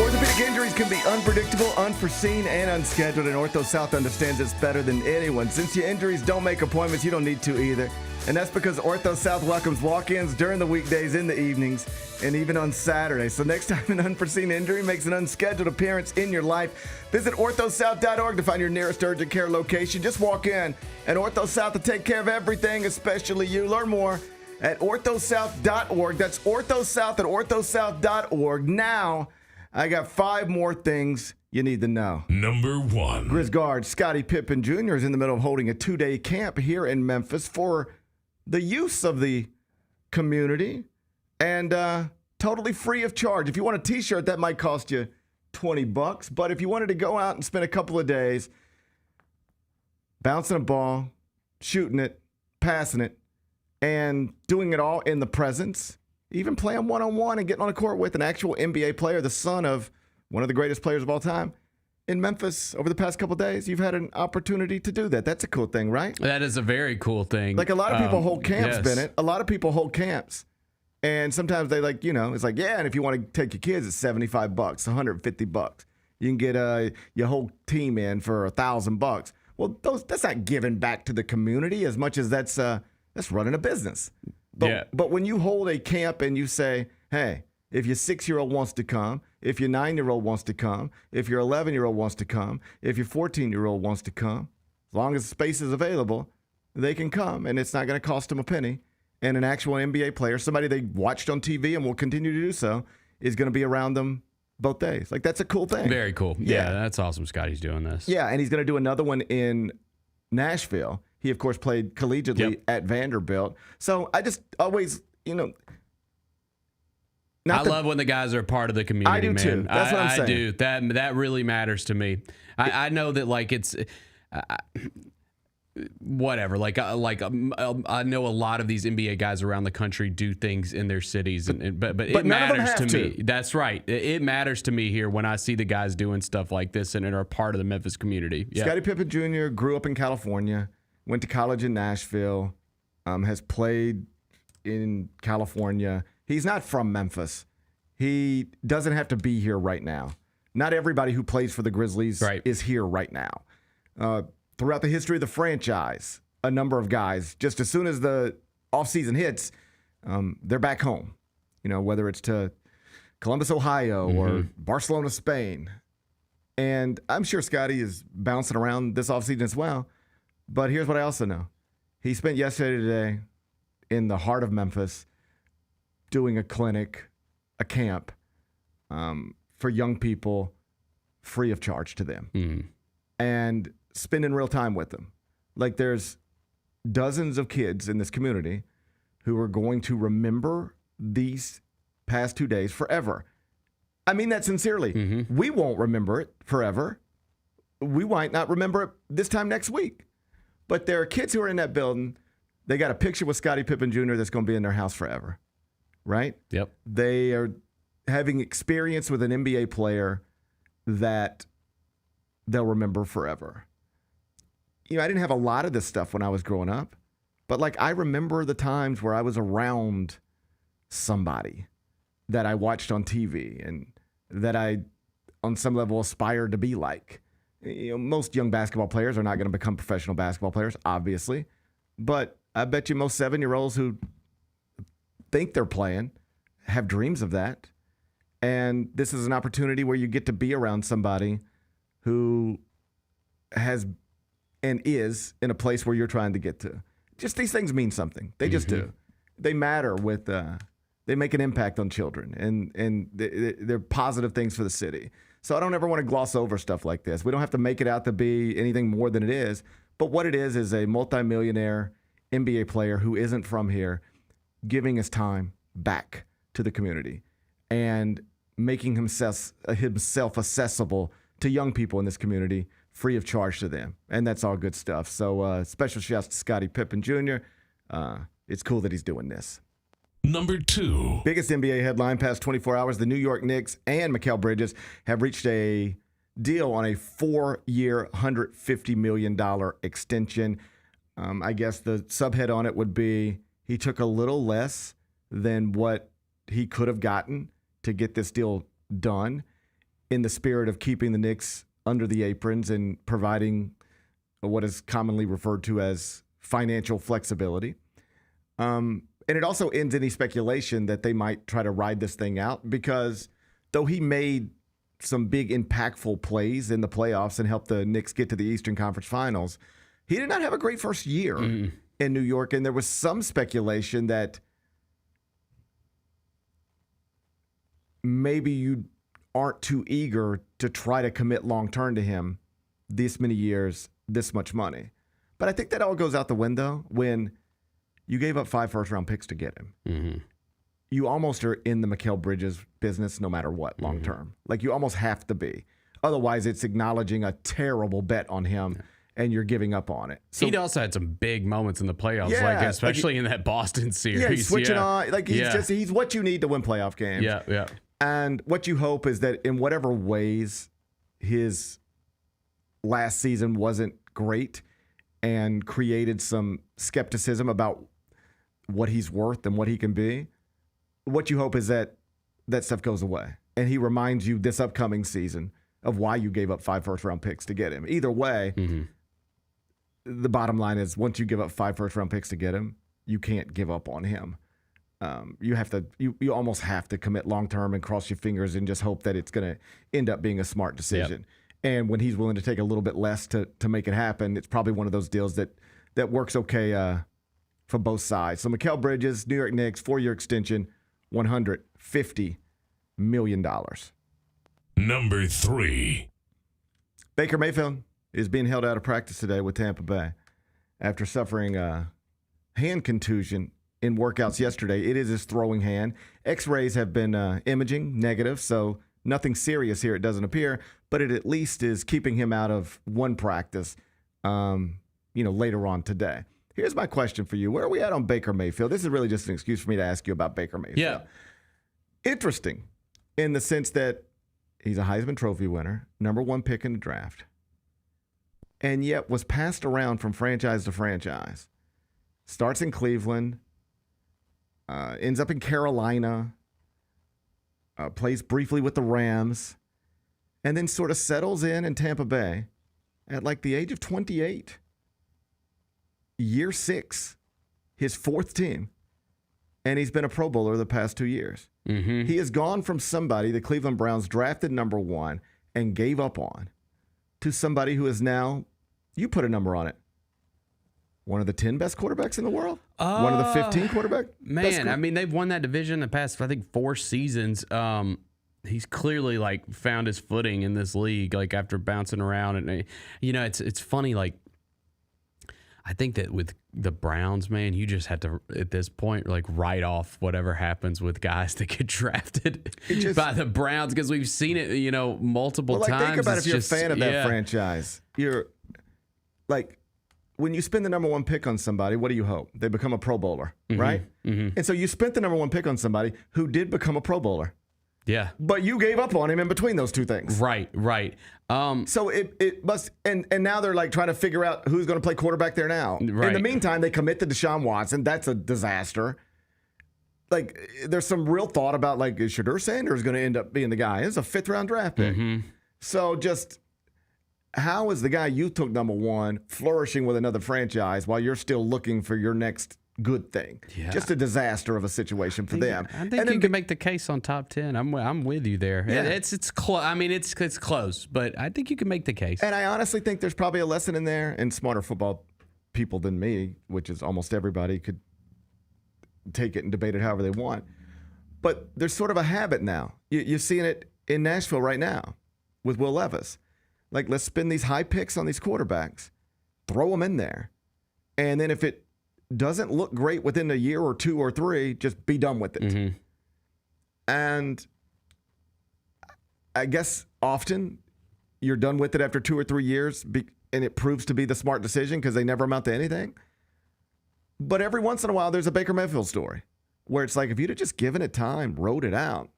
Orthopedic injuries can be unpredictable, unforeseen, and unscheduled, and Ortho South understands this better than anyone. Since your injuries don't make appointments, you don't need to either. And that's because Ortho South welcomes walk-ins during the weekdays, in the evenings, and even on Saturdays. So next time an unforeseen injury makes an unscheduled appearance in your life, visit orthosouth.org to find your nearest urgent care location. Just walk in, and Ortho South will take care of everything, especially you. Learn more at orthosouth.org. That's orthosouth at orthosouth.org. Now, I got 5 more things you need to know. Number 1. Grizz guard Scottie Pippen Jr. is in the middle of holding a 2-day camp here in Memphis for the use of the community and totally free of charge. If you want a t-shirt, that might cost you $20. But if you wanted to go out and spend a couple of days bouncing a ball, shooting it, passing it, and doing it all in the presence, even playing one-on-one and getting on a court with an actual NBA player, the son of one of the greatest players of all time, in Memphis over the past couple of days, you've had an opportunity to do that. That's a cool thing, right? That is a very cool thing. Like a lot of people hold camps, yes. Bennett. A lot of people hold camps. And sometimes they it's like, yeah, and if you want to take your kids, it's $75, $150. You can get your whole team in for $1,000. Well, that's not giving back to the community as much as that's running a business. But when you hold a camp and you say, hey, if your 6-year-old wants to come, if your 9-year-old wants to come, if your 11-year-old wants to come, if your 14-year-old wants to come, as long as the space is available, they can come, and it's not going to cost them a penny. And an actual NBA player, somebody they watched on TV and will continue to do so, is going to be around them both days. Like, that's a cool thing. Very cool. Yeah, that's awesome. Scotty's doing this. Yeah, and he's going to do another one in Nashville. He, of course, played collegiately at Vanderbilt. So I just always, I love when the guys are a part of the community. I do man. tknow That's what I'm saying. I do. That really matters to me. I know that it's whatever. I know a lot of these NBA guys around the country do things in their cities, but it matters to me. That's right. It matters to me here when I see the guys doing stuff like this and are a part of the Memphis community. Yeah. Scottie Pippen Jr. grew up in California, went to college in Nashville, has played in California. He's not from Memphis. He doesn't have to be here right now. Not everybody who plays for the Grizzlies is here right now. Throughout the history of the franchise, a number of guys, just as soon as the offseason hits, they're back home. Whether it's to Columbus, Ohio, or Barcelona, Spain. And I'm sure Scottie is bouncing around this offseason as well. But here's what I also know. He spent yesterday today in the heart of Memphis doing a clinic, a camp for young people free of charge to them. And spending real time with them. Like, there's dozens of kids in this community who are going to remember these past 2 days forever. I mean that sincerely. We won't remember it forever. We might not remember it this time next week. But there are kids who are in that building. They got a picture with Scottie Pippen Jr. that's going to be in their house forever. Right? Yep. They are having experience with an NBA player that they'll remember forever. I didn't have a lot of this stuff when I was growing up, but I remember the times where I was around somebody that I watched on TV and that I, on some level, aspired to be like. Most young basketball players are not going to become professional basketball players, obviously, but I bet you most 7-year-olds who think they're playing, have dreams of that. And this is an opportunity where you get to be around somebody who has and is in a place where you're trying to get to. Just these things mean something. They just do. They matter with, they make an impact on children, and they're positive things for the city. So I don't ever want to gloss over stuff like this. We don't have to make it out to be anything more than it is. But what it is a multimillionaire NBA player who isn't from here giving his time back to the community and making himself accessible to young people in this community, free of charge to them. And that's all good stuff. So special shouts to Scottie Pippen Jr. It's cool that he's doing this. Number 2. Biggest NBA headline past 24 hours. The New York Knicks and Mikal Bridges have reached a deal on a 4-year, $150 million extension. I guess the subhead on it would be he took a little less than what he could have gotten to get this deal done in the spirit of keeping the Knicks under the aprons and providing what is commonly referred to as financial flexibility. And it also ends any speculation that they might try to ride this thing out, because though he made some big impactful plays in the playoffs and helped the Knicks get to the Eastern Conference Finals, he did not have a great first year in New York. And there was some speculation that maybe you aren't too eager to try to commit long-term to him this many years, this much money. But I think that all goes out the window when you gave up 5 first-round picks to get him. You almost are in the Mikal Bridges business no matter what long-term. Like, you almost have to be. Otherwise, it's acknowledging a terrible bet on him, and you're giving up on it. So, he'd also had some big moments in the playoffs, especially in that Boston series. Yeah, he's switching on. Like, he's what you need to win playoff games. Yeah. And what you hope is that in whatever ways his last season wasn't great and created some skepticism about what he's worth and what he can be, what you hope is that that stuff goes away. And he reminds you this upcoming season of why you gave up 5 first-round picks to get him. Either way, the bottom line is once you give up 5 first-round picks to get him, you can't give up on him. You have to. You almost have to commit long term and cross your fingers and just hope that it's going to end up being a smart decision. And when he's willing to take a little bit less to make it happen, it's probably one of those deals that works okay for both sides. So Mikal Bridges, New York Knicks, 4-year extension, $150 million. Number 3. Baker Mayfield is being held out of practice today with Tampa Bay after suffering a hand contusion in workouts yesterday. It is his throwing hand. X-rays have been imaging negative, so nothing serious here, it doesn't appear, but it at least is keeping him out of one practice, later on today. Here's my question for you. Where are we at on Baker Mayfield? This is really just an excuse for me to ask you about Baker Mayfield. Yeah. Interesting in the sense that he's a Heisman Trophy winner, number 1 pick in the draft, and yet was passed around from franchise to franchise. Starts in Cleveland, ends up in Carolina, plays briefly with the Rams, and then sort of settles in Tampa Bay at like the age of 28. Year 6, his 4th team, and he's been a Pro Bowler the past 2 years. He has gone from somebody the Cleveland Browns drafted number 1 and gave up on to somebody who is now, you put a number on it, one of the 10 best quarterbacks in the world? One of the 15 quarterbacks? Man, I mean, they've won that division the past, I think, 4 seasons. He's clearly, found his footing in this league, after bouncing around. And, it's funny, I think that with the Browns, man, you just have to, at this point, write off whatever happens with guys that get drafted by the Browns, because we've seen it, multiple times. Think about if you're a fan of that franchise. You're, when you spend the number 1 pick on somebody, what do you hope? They become a Pro Bowler, right? And so you spent the number 1 pick on somebody who did become a Pro Bowler. Yeah. But you gave up on him in between those two things. Right. So it must, and now they're like trying to figure out who's going to play quarterback there now. Right. In the meantime, they commit to Deshaun Watson. That's a disaster. There's some real thought about, is Shadur Sanders going to end up being the guy? It's a 5th-round draft pick. So just how is the guy you took number 1 flourishing with another franchise while you're still looking for your next good thing. Yeah. Just a disaster of a situation for them. I think you can make the case on top 10. I'm with you there. Yeah. It's close. I mean, it's close, but I think you can make the case. And I honestly think there's probably a lesson in there, and smarter football people than me, which is almost everybody, could take it and debate it however they want. But there's sort of a habit now. You're seeing it in Nashville right now with Will Levis. Like, let's spend these high picks on these quarterbacks, throw them in there, and then if it doesn't look great within a year or 2 or 3, just be done with it. Mm-hmm. And I guess often you're done with it after 2 or 3 years, and it proves to be the smart decision because they never amount to anything. But every once in a while, there's a Baker Mayfield story where it's like, if you'd have just given it time, wrote it out,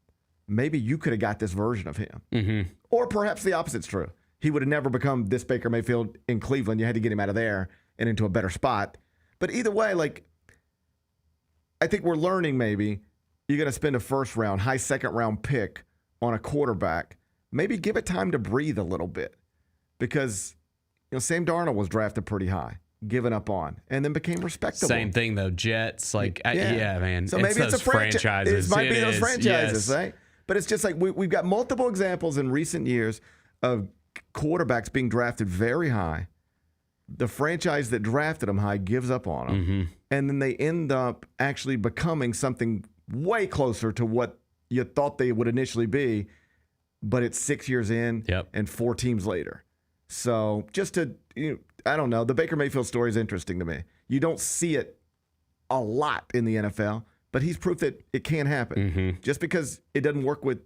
maybe you could have got this version of him. Mm-hmm. Or perhaps the opposite's true. He would have never become this Baker Mayfield in Cleveland. You had to get him out of there and into a better spot. But either way, like, I think we're learning maybe you're going to spend a first round, high second round pick on a quarterback. Maybe give it time to breathe a little bit. Because, Sam Darnold was drafted pretty high, given up on, and then became respectable. Same thing, though. Jets, yeah man. So maybe it's a franchises. It might be those franchises, yes. right? But it's just like we've got multiple examples in recent years of quarterbacks being drafted very high. The franchise that drafted them high gives up on them. Mm-hmm. And then they end up actually becoming something way closer to what you thought they would initially be, but it's 6 years in and 4 teams later. So just to, I don't know, the Baker Mayfield story is interesting to me. You don't see it a lot in the NFL, but he's proof that it can happen. Mm-hmm. Just because it doesn't work with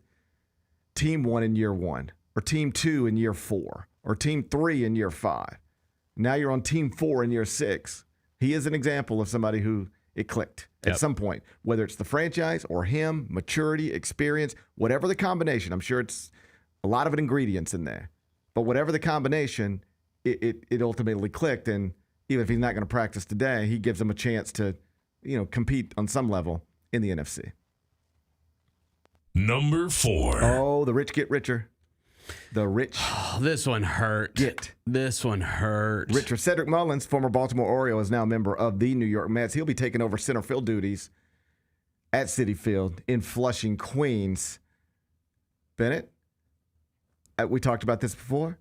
team 1 in year 1, or team 2 in year 4, or team 3 in year 5. Now you're on team 4 in year 6. He is an example of somebody who it clicked at some point, whether it's the franchise or him, maturity, experience, whatever the combination. I'm sure it's a lot of ingredients in there, but whatever the combination, it ultimately clicked. And even if he's not going to practice today, he gives him a chance to, compete on some level in the NFC. Number 4. Oh, the rich get richer. The rich. Oh, this one hurt. This one hurt. Richard Cedric Mullins, former Baltimore Oriole, is now a member of the New York Mets. He'll be taking over center field duties at Citi Field in Flushing, Queens. Bennett, we talked about this before.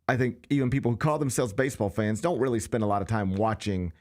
I think even people who call themselves baseball fans don't really spend a lot of time watching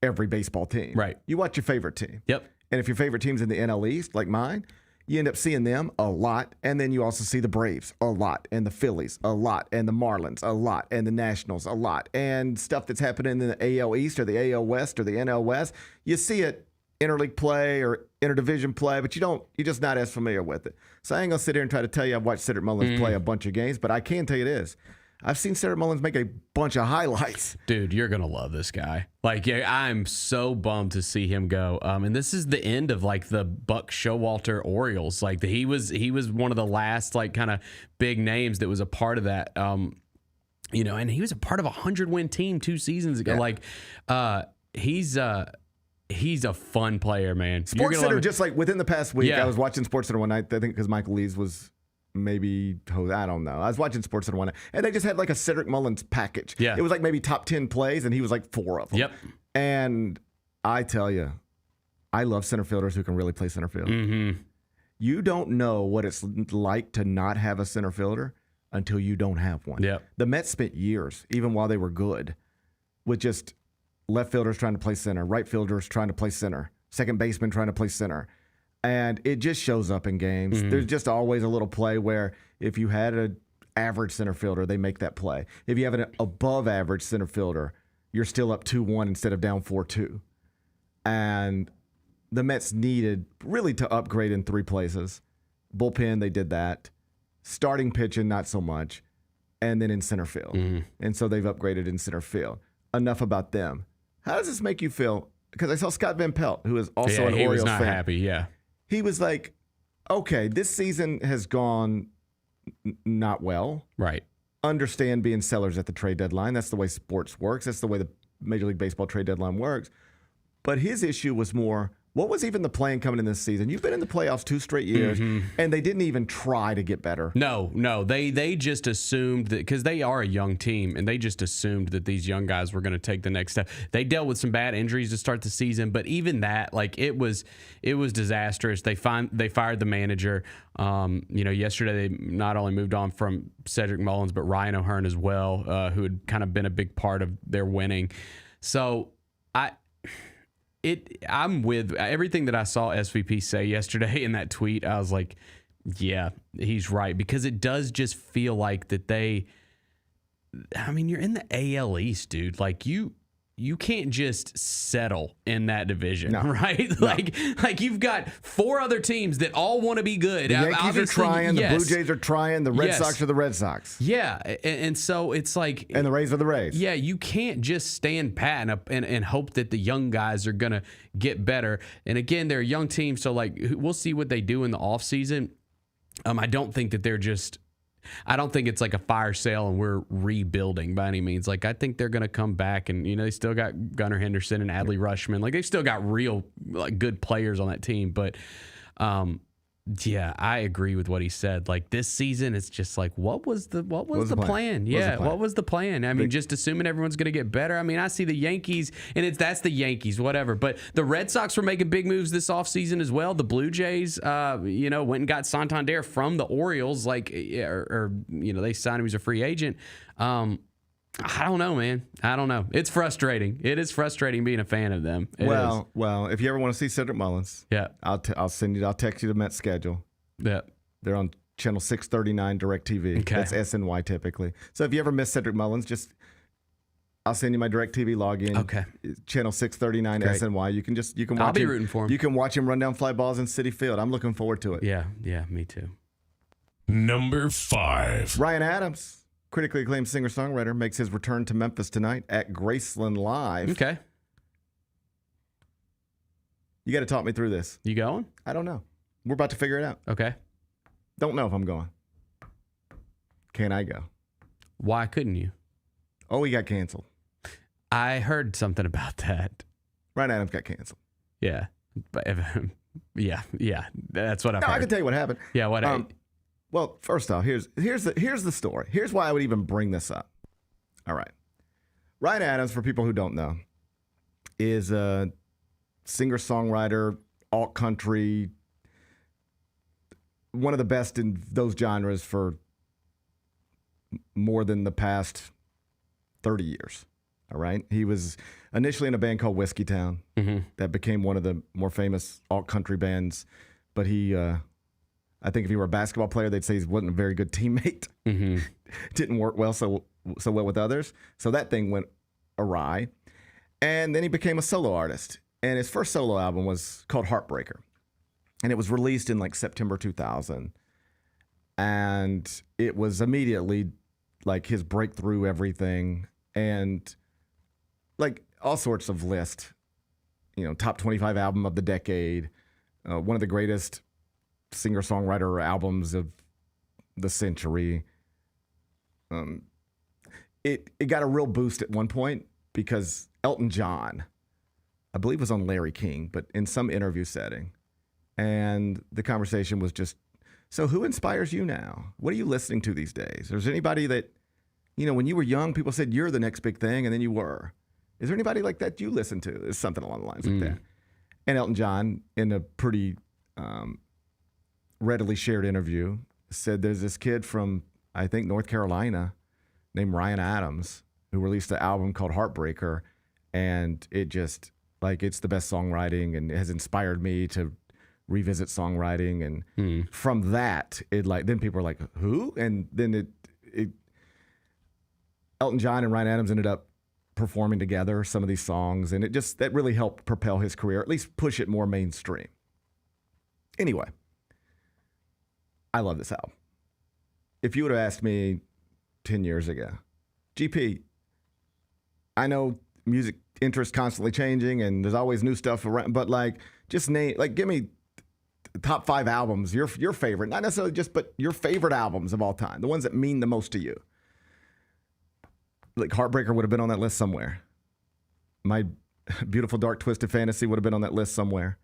every baseball team. Right. You watch your favorite team. Yep. And if your favorite team's in the NL East, like mine, you end up seeing them a lot, and then you also see the Braves a lot, and the Phillies a lot, and the Marlins a lot, and the Nationals a lot, and stuff that's happening in the AL East or the AL West or the NL West. You see it interleague play or interdivision play, but you're just not as familiar with it. So I ain't gonna sit here and try to tell you I've watched Cedric Mullins play a bunch of games, but I can tell you this. I've seen Cedric Mullins make a bunch of highlights. Dude, you're going to love this guy. Like, I'm so bummed to see him go. And this is the end of, like, the Buck Showalter Orioles. Like, he was one of the last, like, kind of big names that was a part of that. And he was a part of a 100-win team 2 seasons ago. Yeah. Like, he's a fun player, man. SportsCenter, just like within the past week, I was watching SportsCenter one night, I think because Michael Lees was maybe, I don't know. I was watching SportsCenter one night, and they just had like a Cedric Mullins package. Yeah. It was like maybe top 10 plays, and he was like 4 of them. Yep. And I tell you, I love center fielders who can really play center field. Mm-hmm. You don't know what it's like to not have a center fielder until you don't have one. Yep. The Mets spent years, even while they were good, with just left fielders trying to play center, right fielders trying to play center, second baseman trying to play center. And it just shows up in games. Mm-hmm. There's just always a little play where if you had an average center fielder, they make that play. If you have an above average center fielder, you're still up 2-1 instead of down 4-2. And the Mets needed really to upgrade in 3 places. Bullpen, they did that. Starting pitching, not so much. And then in center field. Mm-hmm. And so they've upgraded in center field. Enough about them. How does this make you feel? Because I saw Scott Van Pelt, who is also an Orioles fan. He was not happy, yeah. He was like, okay, this season has gone not well. Right. Understand being sellers at the trade deadline. That's the way sports works. That's the way the Major League Baseball trade deadline works. But his issue was more, What was even the plan coming in this season? You've been in the playoffs 2 straight years, and they didn't even try to get better. No. They just assumed that, because they are a young team, and they just assumed that these young guys were going to take the next step. They dealt with some bad injuries to start the season, but even that, like, it was disastrous. They fired the manager. Yesterday they not only moved on from Cedric Mullins, but Ryan O'Hearn as well, who had kind of been a big part of their winning. So I'm with everything that I saw SVP say yesterday in that tweet. I was like, yeah, he's right, because it does just feel like that you're in the AL East, dude. Like you can't just settle in that division, right? No. Like you've got 4 other teams that all want to be good. The Yankees are trying, the Blue Jays are trying, the Red Sox are the Red Sox. Yeah, and so it's like... And the Rays are the Rays. Yeah, you can't just stand pat and hope that the young guys are going to get better. And again, they're a young team, so like we'll see what they do in the offseason. I don't think that they're just... I don't think it's like a fire sale and we're rebuilding by any means. Like, I think they're going to come back, and they still got Gunnar Henderson and Adley Rutschman. Like, they still got real good players on that team. But yeah, I agree with what he said. Like, this season, it's just like, what was the plan? Yeah, what was the plan? I mean, just assuming everyone's going to get better. I mean, I see the Yankees, and that's the Yankees, whatever. But the Red Sox were making big moves this offseason as well. The Blue Jays, went and got Santander from the Orioles, they signed him as a free agent. I don't know, man. I don't know. It's frustrating. It is frustrating being a fan of them. Well, if you ever want to see Cedric Mullins, I'll text you the Mets schedule. Yeah. They're on channel 639 DirecTV. Okay. That's SNY typically. So if you ever miss Cedric Mullins, I'll send you my DirecTV login. Okay. Channel 639 SNY. You can watch I'll be rooting for him. You can watch him run down fly balls in Citi Field. I'm looking forward to it. Yeah, me too. Number 5. Ryan Adams, critically acclaimed singer-songwriter, makes his return to Memphis tonight at Graceland Live. Okay. You got to talk me through this. You going? I don't know. We're about to figure it out. Okay. Don't know if I'm going. Can I go? Why couldn't you? Oh, he got canceled. I heard something about that. Ryan Adams got canceled. Yeah. But yeah. That's what I've heard. I can tell you what happened. Yeah, what Well, first off, here's the story. Here's why I would even bring this up. All right. Ryan Adams, for people who don't know, is a singer-songwriter, alt-country, one of the best in those genres for more than the past 30 years. All right. He was initially in a band called Whiskey Town that became one of the more famous alt-country bands, but he... I think if he were a basketball player, they'd say he wasn't a very good teammate. Didn't work so well with others. So that thing went awry. And then he became a solo artist. And his first solo album was called Heartbreaker. And it was released in like September 2000. And it was immediately like his breakthrough everything. And like all sorts of lists. Top 25 album of the decade. One of the greatest singer-songwriter albums of the century. It got a real boost at one point because Elton John, I believe, was on Larry King, but in some interview setting. And the conversation was just, so who inspires you now? What are you listening to these days? Is there anybody that, when you were young, people said you're the next big thing, and then you were. Is there anybody like that you listen to? It's something along the lines like that. And Elton John, in a pretty... readily shared interview, said there's this kid from, I think, North Carolina named Ryan Adams who released an album called Heartbreaker, and it just, it's the best songwriting and it has inspired me to revisit songwriting. And from that, then people were like, who? And then Elton John and Ryan Adams ended up performing together some of these songs, and that really helped propel his career, at least push it more mainstream. Anyway, I love this album. If you would have asked me 10 years ago, GP, I know music interest constantly changing and there's always new stuff around, but give me the top 5 albums, your favorite, not necessarily but your favorite albums of all time, the ones that mean the most to you. Heartbreaker would have been on that list somewhere. My Beautiful Dark Twisted Fantasy would have been on that list somewhere.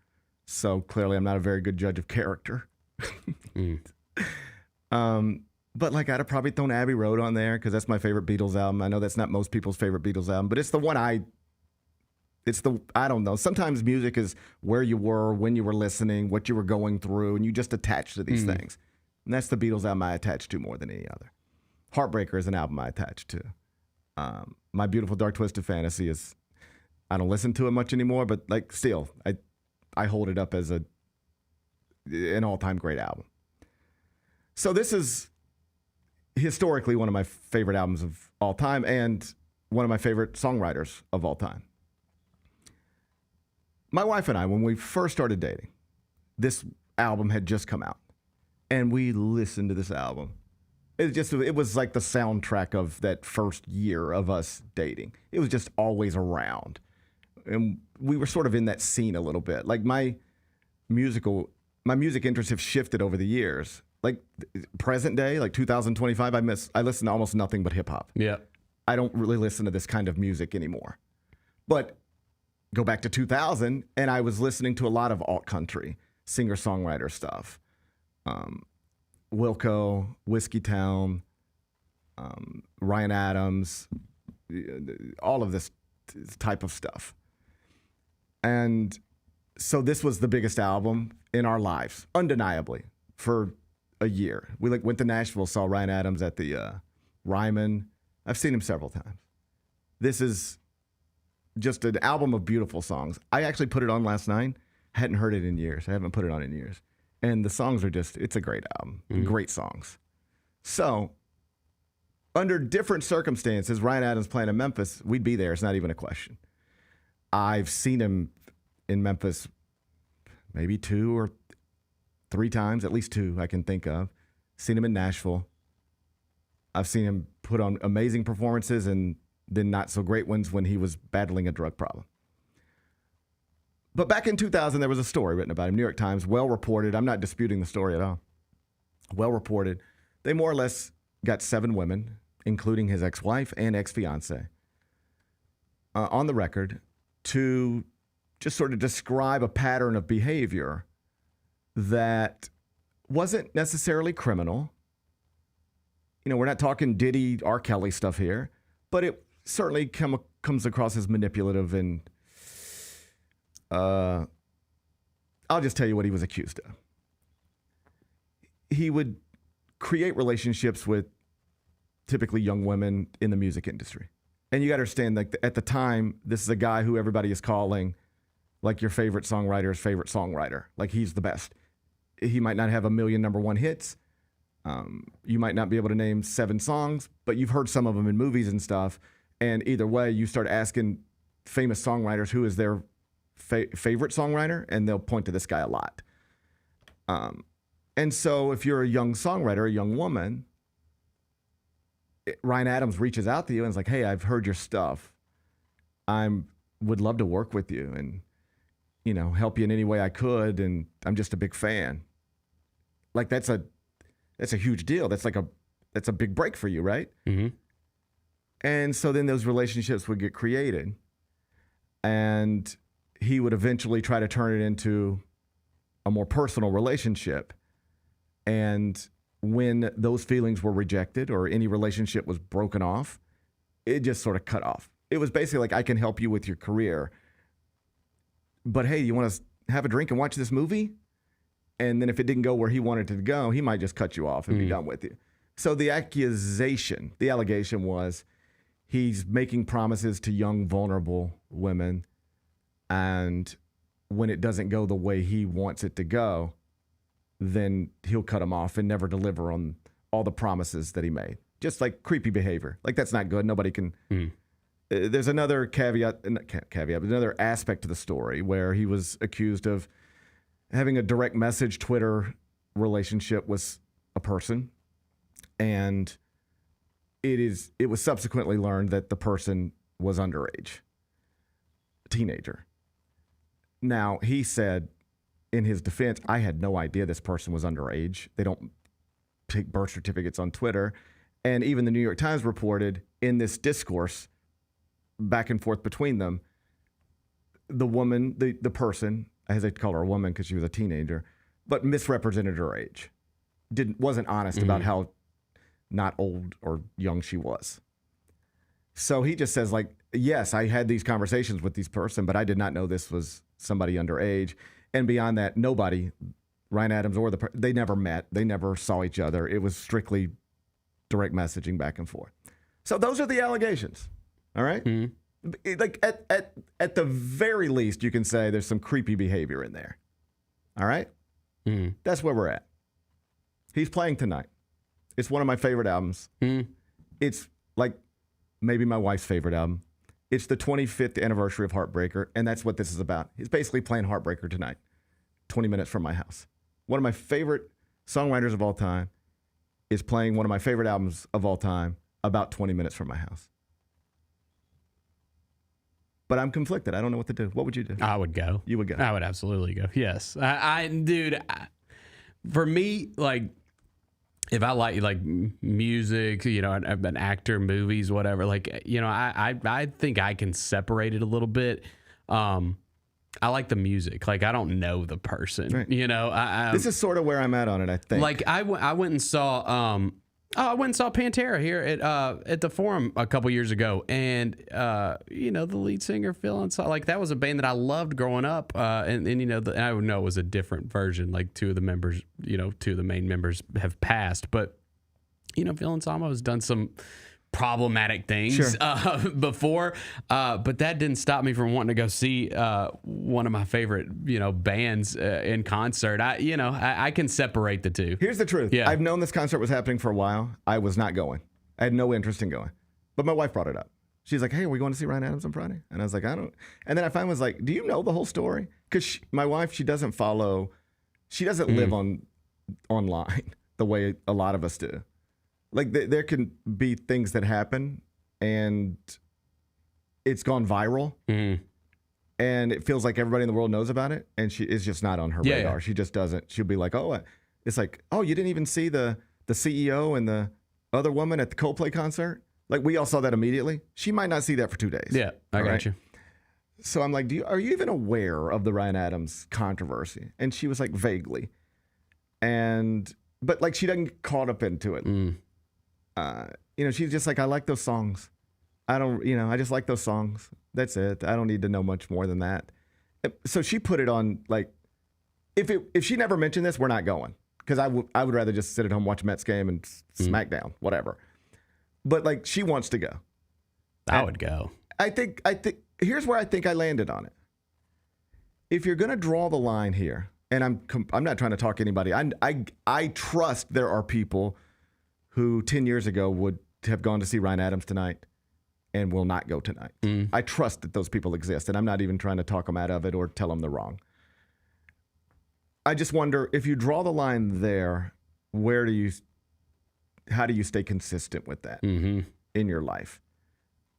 So clearly I'm not a very good judge of character. But like I'd have probably thrown Abbey Road on there because that's my favorite Beatles album. I know that's not most people's favorite Beatles album, but it's the one I don't know. Sometimes music is where you were, when you were listening, what you were going through, and you just attach to these things. And that's the Beatles album I attach to more than any other. Heartbreaker is an album I attach to. My Beautiful Dark Twisted Fantasy is, I don't listen to it much anymore, but like still, I hold it up as an all-time great album. So this is historically one of my favorite albums of all time and one of my favorite songwriters of all time. My wife and I, when we first started dating, this album had just come out, and we listened to this album. It was like the soundtrack of that first year of us dating. It was just always around, and we were sort of in that scene a little bit. Like my music interests have shifted over the years. Like present day, like 2025, I listen to almost nothing but hip hop. Yeah, I don't really listen to this kind of music anymore, but. Go back to 2000, and I was listening to a lot of alt country, singer-songwriter stuff. Wilco, Whiskey Town, Ryan Adams, all of this type of stuff. And so this was the biggest album in our lives, undeniably, for a year. We went to Nashville, saw Ryan Adams at the Ryman. I've seen him several times. This is just an album of beautiful songs. I actually put it on last night. Hadn't heard it in years. I haven't put it on in years. And the songs are it's a great album. Great songs. So, under different circumstances, Ryan Adams playing in Memphis, we'd be there. It's not even a question. I've seen him in Memphis maybe 2 or 3 times, at least 2 I can think of. Seen him in Nashville. I've seen him put on amazing performances and then not so great ones when he was battling a drug problem. But back in 2000, there was a story written about him. New York Times, well reported. I'm not disputing the story at all. Well reported. They more or less got 7 women, including his ex-wife and ex-fiance, on the record to just sort of describe a pattern of behavior that wasn't necessarily criminal. You know, we're not talking Diddy, R. Kelly stuff here, but it certainly comes across as manipulative, and I'll just tell you what he was accused of. He would create relationships with typically young women in the music industry. And you got to understand, like at the time, this is a guy who everybody is calling like your favorite songwriter's favorite songwriter. Like he's the best. He might not have a million #1 hits. You might not be able to name 7 songs, but you've heard some of them in movies and stuff. And either way, you start asking famous songwriters who is their favorite songwriter, and they'll point to this guy a lot. And so if you're a young songwriter, a young woman, Ryan Adams reaches out to you and is like, hey, I've heard your stuff. Would love to work with you and, you know, help you in any way I could. And I'm just a big fan. Like that's a huge deal. That's a big break for you, right? Mm-hmm. And so then those relationships would get created, and he would eventually try to turn it into a more personal relationship. And when those feelings were rejected or any relationship was broken off, it just sort of cut off. It was basically like, I can help you with your career, but hey, you want to have a drink and watch this movie? And then if it didn't go where he wanted it to go, he might just cut you off and be done with you. So the allegation was he's making promises to young, vulnerable women, and when it doesn't go the way he wants it to go, then he'll cut them off and never deliver on all the promises that he made. Just like creepy behavior. Like that's not good. Nobody can. There's another caveat, another aspect to the story where he was accused of having a direct message Twitter relationship with a person, and it was subsequently learned that the person was underage, a teenager. Now, he said in his defense, I had no idea this person was underage. They don't take birth certificates on Twitter. And even the New York Times reported in this discourse back and forth between them, the woman, the person I hesitate to call her a woman because she was a teenager, but misrepresented her age. Wasn't honest about how not old or young she was. So he just says, like, yes, I had these conversations with this person, but I did not know this was somebody underage. And beyond that, nobody, Ryan Adams or they never met. They never saw each other. It was strictly direct messaging back and forth. So those are the allegations. All right? Like at the very least, you can say there's some creepy behavior in there. All right? That's where we're at. He's playing tonight. It's one of my favorite albums. It's like maybe my wife's favorite album. It's the 25th anniversary of Heartbreaker, and that's what this is about. He's basically playing Heartbreaker tonight, 20 minutes from my house. One of my favorite songwriters of all time is playing one of my favorite albums of all time about 20 minutes from my house. But I'm conflicted. I don't know what to do. What would you do? I would go. You would go. I would absolutely go. Yes. Dude, for me, like, if I like music, you know, an actor, movies, whatever, like, you know, I think I can separate it a little bit. I like the music. Like, I don't know the person, right. You know. This is sort of where I'm at on it, I think. Like, I went and saw Pantera here at the Forum a couple years ago, and you know, the lead singer Phil and like that was a band that I loved growing up, and you know, I would know it was a different version. Like two of the main members have passed, but you know, Phil Anselmo has done some problematic things before, but that didn't stop me from wanting to go see one of my favorite, you know, bands in concert. I can separate the two. Here's the truth. Yeah. I've known this concert was happening for a while. I was not going. I had no interest in going. But my wife brought it up. She's like, hey, are we going to see Ryan Adams on Friday? And I was like, I don't. And then I finally was like, do you know the whole story? Because my wife, she doesn't live online the way a lot of us do. Like, there can be things that happen, and it's gone viral, and it feels like everybody in the world knows about it, and she is just not on her radar. Yeah. She just doesn't. She'll be like, it's like, oh, you didn't even see the CEO and the other woman at the Coldplay concert? Like, we all saw that immediately. She might not see that for 2 days. Yeah, I got you. So I'm like, are you even aware of the Ryan Adams controversy? And she was like, vaguely. But like, she doesn't get caught up into it. You know, she's just like, I like those songs. I just like those songs. That's it. I don't need to know much more than that. So she put it on, like, if she never mentioned this, we're not going. Because I would rather just sit at home, watch a Mets game and SmackDown, whatever. But like, she wants to go. I would go. I think here's where I think I landed on it. If you're going to draw the line here, and I'm not trying to talk anybody. I trust there are people who 10 years ago would have gone to see Ryan Adams tonight and will not go tonight. I trust that those people exist, and I'm not even trying to talk them out of it or tell them they're wrong. I just wonder, if you draw the line there, how do you stay consistent with that in your life?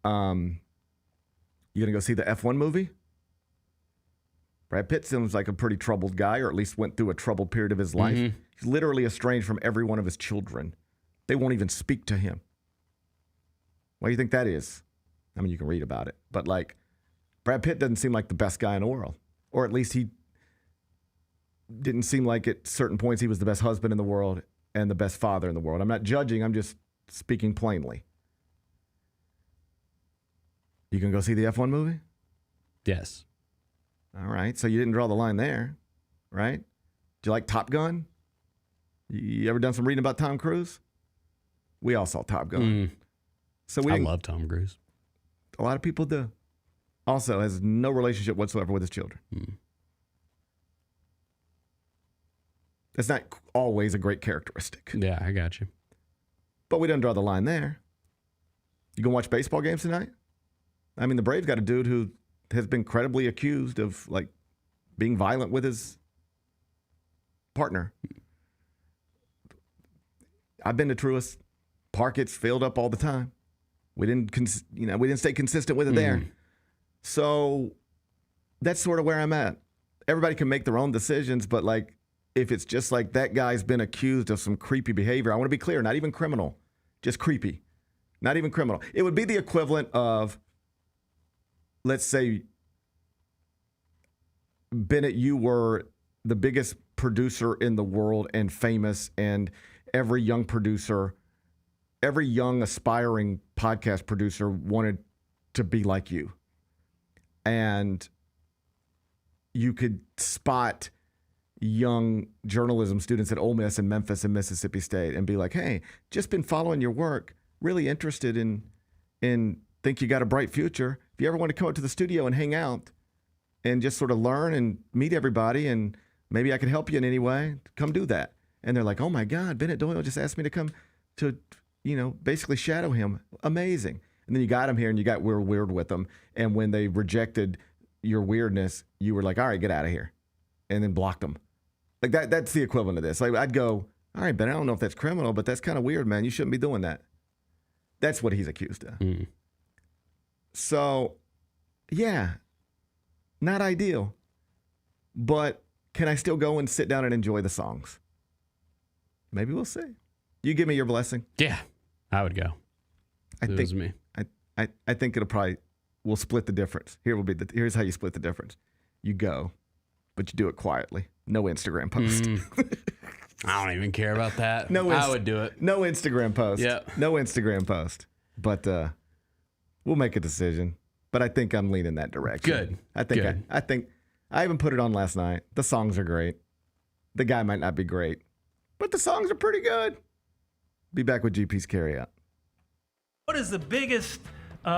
You gonna go see the F1 movie? Brad Pitt seems like a pretty troubled guy, or at least went through a troubled period of his life. He's literally estranged from every one of his children. They won't even speak to him. Why do you think that is? I mean, you can read about it. But, like, Brad Pitt doesn't seem like the best guy in the world. Or at least he didn't seem like at certain points he was the best husband in the world and the best father in the world. I'm not judging. I'm just speaking plainly. You can go see the F1 movie? Yes. All right. So you didn't draw the line there, right? Do you like Top Gun? You ever done some reading about Tom Cruise? We all saw Top Gun. So I love Tom Cruise. A lot of people do. Also has no relationship whatsoever with his children. That's not always a great characteristic. Yeah, I got you. But we didn't draw the line there. You gonna watch baseball games tonight? I mean, the Braves got a dude who has been credibly accused of, like, being violent with his partner. I've been to Truist Park. It's filled up all the time. We didn't stay consistent with it there. So that's sort of where I'm at. Everybody can make their own decisions, but, like, if it's just like that guy's been accused of some creepy behavior, I want to be clear, not even criminal, just creepy. Not even criminal. It would be the equivalent of, let's say, Bennett, you were the biggest producer in the world and famous, and every young producer, every young aspiring podcast producer wanted to be like you. And you could spot young journalism students at Ole Miss and Memphis and Mississippi State and be like, hey, just been following your work, really interested in think you got a bright future. If you ever want to come up to the studio and hang out and just sort of learn and meet everybody, and maybe I could help you in any way, come do that. And they're like, oh my God, Bennett Doyle just asked me to come to, basically shadow him. Amazing. And then you got him here and you got weird with them. And when they rejected your weirdness, you were like, all right, get out of here. And then blocked them. Like that's the equivalent of this. Like I'd go, all right, Bennett, I don't know if that's criminal, but that's kind of weird, man. You shouldn't be doing that. That's what he's accused of. Mm. So, yeah, not ideal. But can I still go and sit down and enjoy the songs? Maybe we'll see. You give me your blessing? Yeah, I would go. I It think was me. I think we'll split the difference. Here's how you split the difference. You go, but you do it quietly. No Instagram post. I don't even care about that. I would do it. No Instagram post. Yeah. No Instagram post. But we'll make a decision. But I think I'm leaning that direction. Good. I think Good. I think I even put it on last night. The songs are great. The guy might not be great, but the songs are pretty good. Be back with GP's Carryout. What is the biggest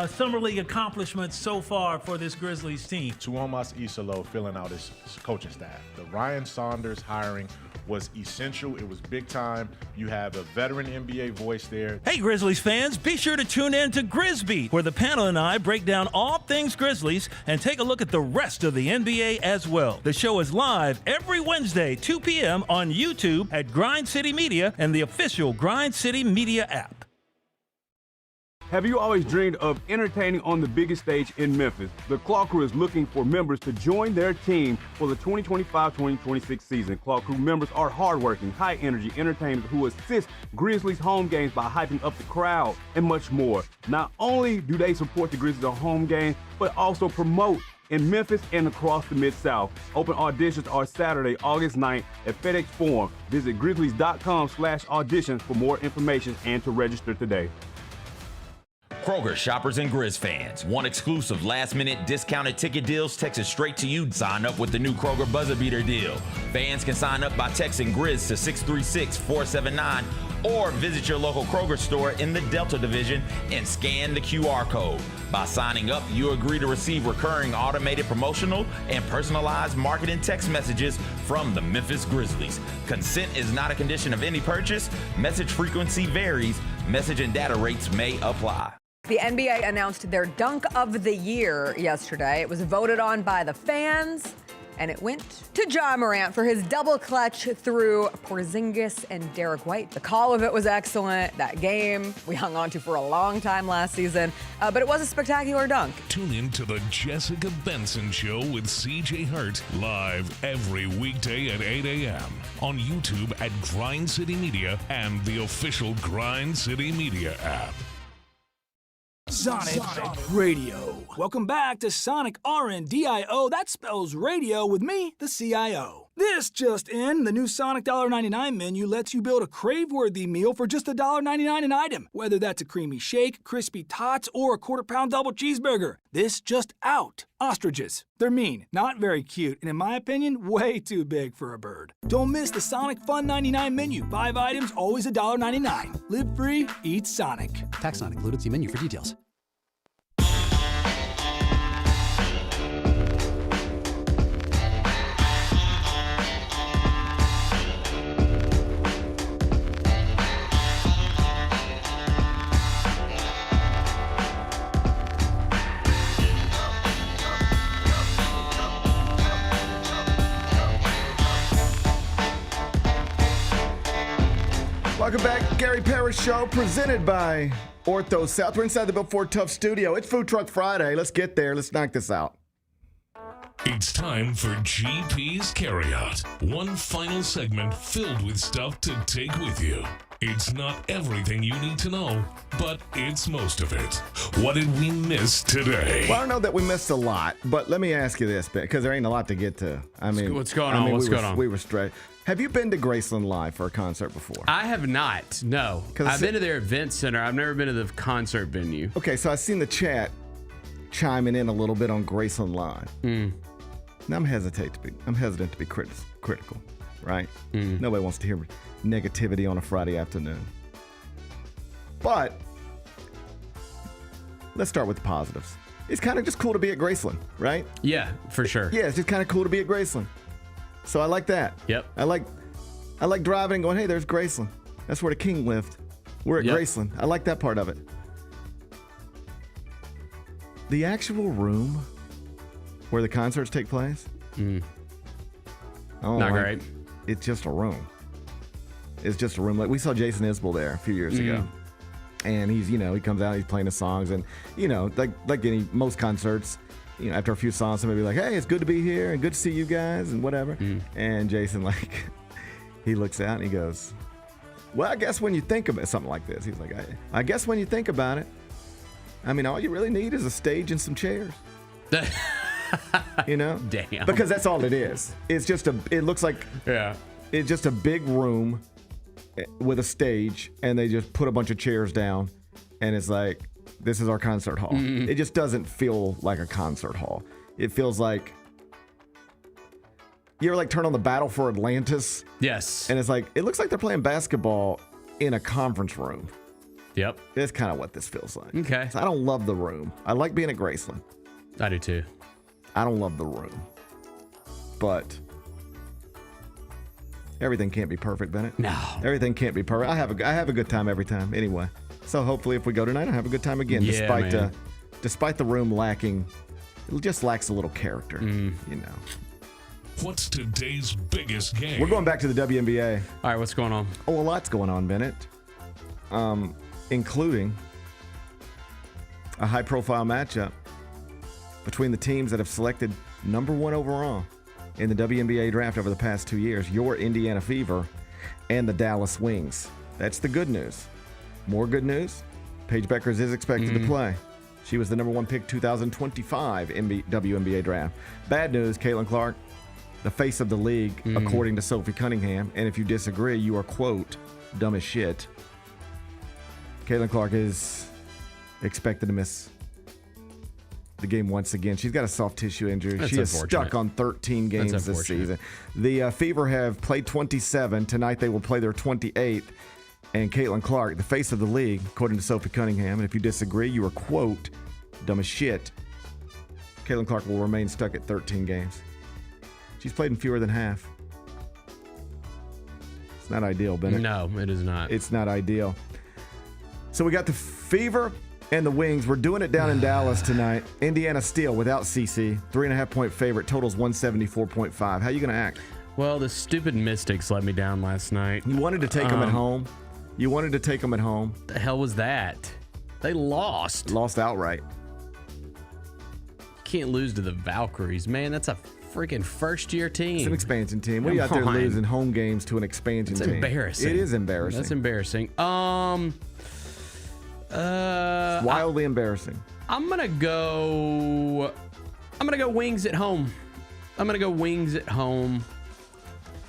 Summer League accomplishment so far for this Grizzlies team? Tuomas Isalo filling out his coaching staff. The Ryan Saunders hiring was essential. It was big time. You have a veteran NBA voice there. Hey, Grizzlies fans, be sure to tune in to Grizzbeat, where the panel and I break down all things Grizzlies and take a look at the rest of the NBA as well. The show is live every Wednesday, 2 p.m. on YouTube at Grind City Media and the official Grind City Media app. Have you always dreamed of entertaining on the biggest stage in Memphis? The Claw Crew is looking for members to join their team for the 2025-2026 season. Claw Crew members are hardworking, high-energy entertainers who assist Grizzlies home games by hyping up the crowd and much more. Not only do they support the Grizzlies at home games, but also promote in Memphis and across the Mid-South. Open auditions are Saturday, August 9th at FedEx Forum. Visit grizzlies.com/auditions for more information and to register today. Kroger shoppers and Grizz fans. Want exclusive last-minute discounted ticket deals texted straight to you? Sign up with the new Kroger Buzzer Beater deal. Fans can sign up by texting Grizz to 636-479 or visit your local Kroger store in the Delta Division and scan the QR code. By signing up, you agree to receive recurring automated promotional and personalized marketing text messages from the Memphis Grizzlies. Consent is not a condition of any purchase. Message frequency varies. Message and data rates may apply. The NBA announced their Dunk of the Year yesterday. It was voted on by the fans, and it went to Ja Morant for his double clutch through Porzingis and Derek White. The call of it was excellent. That game we hung on to for a long time last season, but it was a spectacular dunk. Tune in to the Jessica Benson Show with CJ Hurt live every weekday at 8 a.m. on YouTube at Grind City Media and the official Grind City Media app. Sonic Radio. Welcome back to Sonic RNDIO. That spells radio with me, the CIO. This just in, the new Sonic $1.99 menu lets you build a crave-worthy meal for just $1.99 an item, whether that's a creamy shake, crispy tots, or a quarter-pound double cheeseburger. This just out. Ostriches. They're mean, not very cute, and in my opinion, way too big for a bird. Don't miss the Sonic Fun 99 menu. 5 items, always $1.99. Live free, eat Sonic. Tax not included. See menu for details. Welcome back. Gary Parrish Show presented by Ortho South. We're inside the Built Ford Tough studio. It's Food Truck Friday. Let's get there. Let's knock this out. It's time for GP's Carryout. One final segment filled with stuff to take with you. It's not everything you need to know, but it's most of it. What did we miss today? Well, I don't know that we missed a lot, but let me ask you this, because there ain't a lot to get to. I mean, what's going on? What's going on? We were straight. Have you been to Graceland Live for a concert before? I have not. No. I've been to their event center. I've never been to the concert venue. Okay, so I've seen the chat chiming in a little bit on Graceland Live. Now I'm hesitant to be critical, right? Nobody wants to hear negativity on a Friday afternoon. But let's start with the positives. It's kind of just cool to be at Graceland, right? Yeah, for sure. Yeah, it's just kind of cool to be at Graceland. So I like that. Yep. I like driving and going, hey, there's Graceland. That's where the king lived. We're at Graceland. I like that part of it. The actual room where the concerts take place? Not great. It's just a room. It's just a room. Like we saw Jason Isbell there a few years ago. And he's, he comes out, he's playing the songs, and, like most concerts, after a few songs, somebody be like, hey, it's good to be here and good to see you guys and whatever. And Jason, he looks out and he goes, well, I guess when you think about something like this, he's like, I guess when you think about it, I mean, all you really need is a stage and some chairs. Damn. Because that's all it is. It's just it looks like, it's just a big room with a stage, and they just put a bunch of chairs down, and it's like, this is our concert hall. It just doesn't feel like a concert hall. It feels like, you ever turn on the Battle for Atlantis? Yes. And it's like, it looks like they're playing basketball in a conference room. Yep. That's kind of what this feels like. Okay. So I don't love the room. I like being at Graceland. I do too. I don't love the room. But everything can't be perfect, Bennett. No. Everything can't be perfect. I have a good time every time anyway. So hopefully if we go tonight, I'll have a good time again. Yeah, despite the room lacking, it just lacks a little character, What's today's biggest game? We're going back to the WNBA. All right, what's going on? Oh, a lot's going on, Bennett. Including a high-profile matchup between the teams that have selected number 1 overall in the WNBA draft over the past 2 years, your Indiana Fever and the Dallas Wings. That's the good news. More good news, Paige Beckers is expected to play. She was the number 1 pick 2025 WNBA draft. Bad news, Caitlin Clark, the face of the league, according to Sophie Cunningham. And if you disagree, you are, quote, dumb as shit. Caitlin Clark is expected to miss the game once again. She's got a soft tissue injury. She is stuck on 13 games this season. The Fever have played 27. Tonight they will play their 28th. And Caitlin Clark, the face of the league, according to Sophie Cunningham. And if you disagree, you are, quote, dumb as shit. Caitlin Clark will remain stuck at 13 games. She's played in fewer than half. It's not ideal, Bennett. No, it is not. It's not ideal. So we got the Fever and the Wings. We're doing it down in Dallas tonight. Indiana Steel without CC. 3.5-point favorite. Totals 174.5. How you going to act? Well, the stupid Mystics let me down last night. You wanted to take them at home. You wanted to take them at home. The hell was that? They lost. Lost outright. You can't lose to the Valkyries, man. That's a freaking first-year team. It's an expansion team. What are you out there losing home games to an expansion team? It's embarrassing. It is embarrassing. That's embarrassing. It's wildly embarrassing. I'm gonna go Wings at home.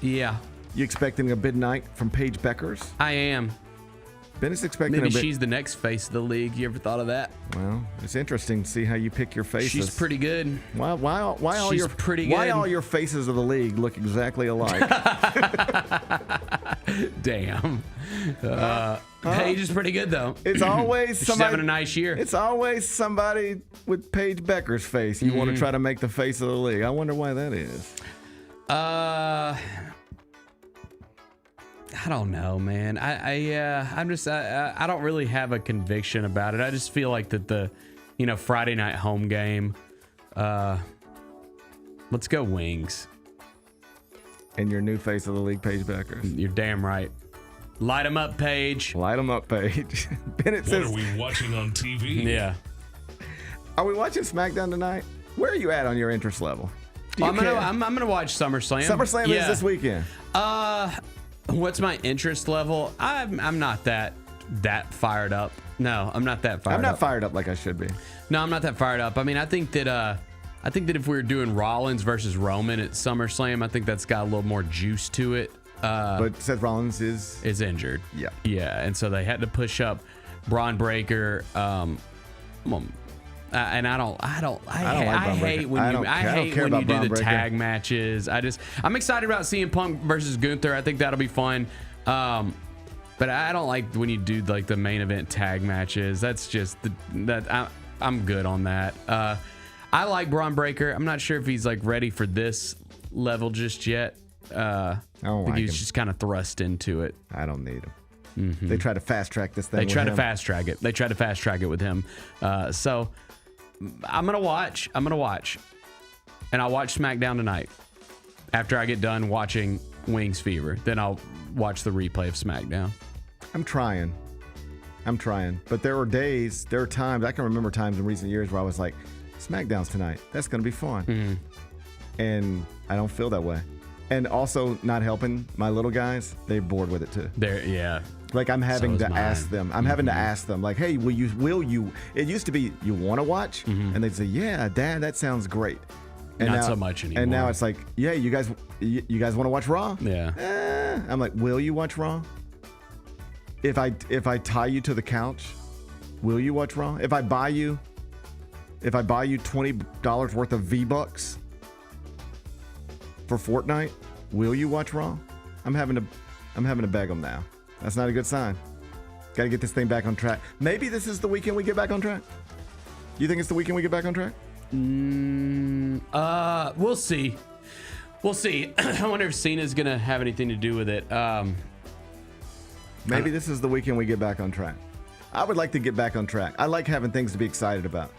Yeah. You expecting a big night from Paige Beckers? I am. Bennett's expecting Maybe she's the next face of the league. You ever thought of that? Well, it's interesting to see how you pick your faces. She's pretty good. Why all your faces of the league look exactly alike? Damn. Paige is pretty good though. It's always She's somebody having a nice year. It's always somebody with Paige Becker's face. You want to try to make the face of the league. I wonder why that is. I don't know, man. I don't really have a conviction about it. I just feel like that the Friday night home game. Let's go Wings. And your new face of the league, Paige Beckers. You're damn right. Light them up, Paige. Light them up, Paige. Bennett says, what are we watching on TV? Yeah. Are we watching SmackDown tonight? Where are you at on your interest level? I'm gonna watch SummerSlam. SummerSlam is this weekend. What's my interest level? I'm not that fired up. No, I'm not that fired up. I'm not fired up like I should be. No, I'm not that fired up. I mean, I think that if we were doing Rollins versus Roman at SummerSlam, I think that's got a little more juice to it. But Seth Rollins is injured. Yeah. Yeah, and so they had to push up Braun Breaker. And I hate when you do the tag matches. I'm excited about seeing Punk versus Gunther. I think that'll be fun. But I don't like when you do like the main event tag matches. That's just I'm good on that. I like Braun Breaker. I'm not sure if he's like ready for this level just yet. I think he was just kind of thrust into it. I don't need him. Mm-hmm. They try to fast track this thing. They try to fast track it. They try to fast track it with him. So I'm gonna watch. And I'll watch SmackDown tonight. After I get done watching Wings Fever, then I'll watch the replay of SmackDown. I'm trying. But there are times, I can remember times in recent years where I was like, SmackDown's tonight. That's going to be fun. Mm-hmm. And I don't feel that way. And also not helping my little guys, they're bored with it too. Like I'm having to ask them. I'm having to ask them like, hey, will you? It used to be, you want to watch? Mm-hmm. And they'd say, yeah, Dad, that sounds great. And Not now, so much anymore. And now it's like, yeah, you guys want to watch Raw? Yeah. I'm like, will you watch Raw? If I tie you to the couch, will you watch Raw? If I buy you $20 worth of V-Bucks for Fortnite, will you watch Raw? I'm having to beg them now. That's not a good sign. Got to get this thing back on track. Maybe this is the weekend we get back on track. You think it's the weekend we get back on track? We'll see. I wonder if Cena's gonna have anything to do with it. Maybe this is the weekend we get back on track. I would like to get back on track. I like having things to be excited about.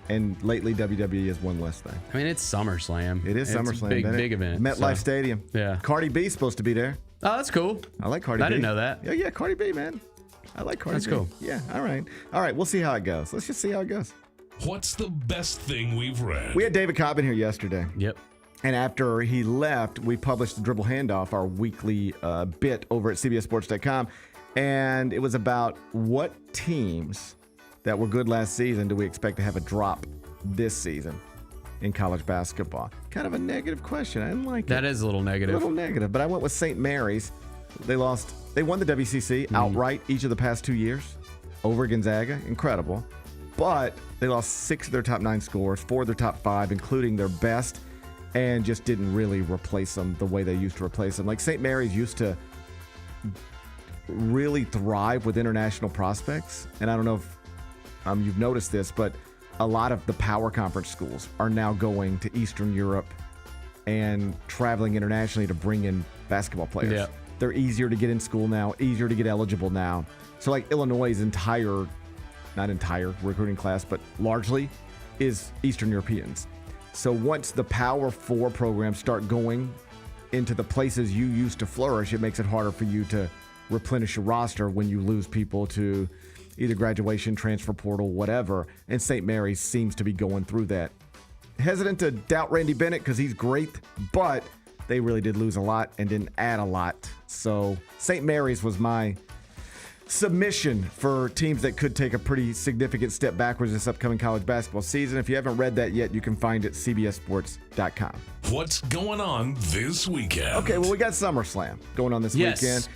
And lately, WWE is one less thing. I mean, it's SummerSlam. It is SummerSlam. Big event. MetLife Stadium. Yeah. Cardi B's supposed to be there. Oh, that's cool. I like Cardi B. I didn't know that. Yeah, Cardi B, man. I like Cardi B. That's cool. Yeah, all right. We'll see how it goes. Let's just see how it goes. What's the best thing we've read? We had David Cobb in here yesterday. Yep. And after he left, we published the Dribble Handoff, our weekly bit over at CBSSports.com. And it was about what teams that were good last season do we expect to have a drop this season in college basketball? Kind of a negative question. I didn't like it. That is a little negative. But I went with St. Mary's. They won the WCC outright each of the past 2 years over Gonzaga. Incredible. But they lost 6 of their top 9 scorers, 4 of their top 5, including their best, and just didn't really replace them the way they used to replace them. Like St. Mary's used to really thrive with international prospects. And I don't know if you've noticed this, but a lot of the power conference schools are now going to Eastern Europe and traveling internationally to bring in basketball players. Yeah. They're easier to get in school now, easier to get eligible now. So like Illinois' not entire recruiting class, but largely is Eastern Europeans. So once the Power 4 programs start going into the places you used to flourish, it makes it harder for you to replenish your roster when you lose people to either graduation, transfer portal, whatever. And St. Mary's seems to be going through that. Hesitant to doubt Randy Bennett because he's great, but they really did lose a lot and didn't add a lot. So St. Mary's was my submission for teams that could take a pretty significant step backwards this upcoming college basketball season. If you haven't read that yet, you can find it at cbssports.com. What's going on this weekend? Okay, well, we got SummerSlam going on this weekend.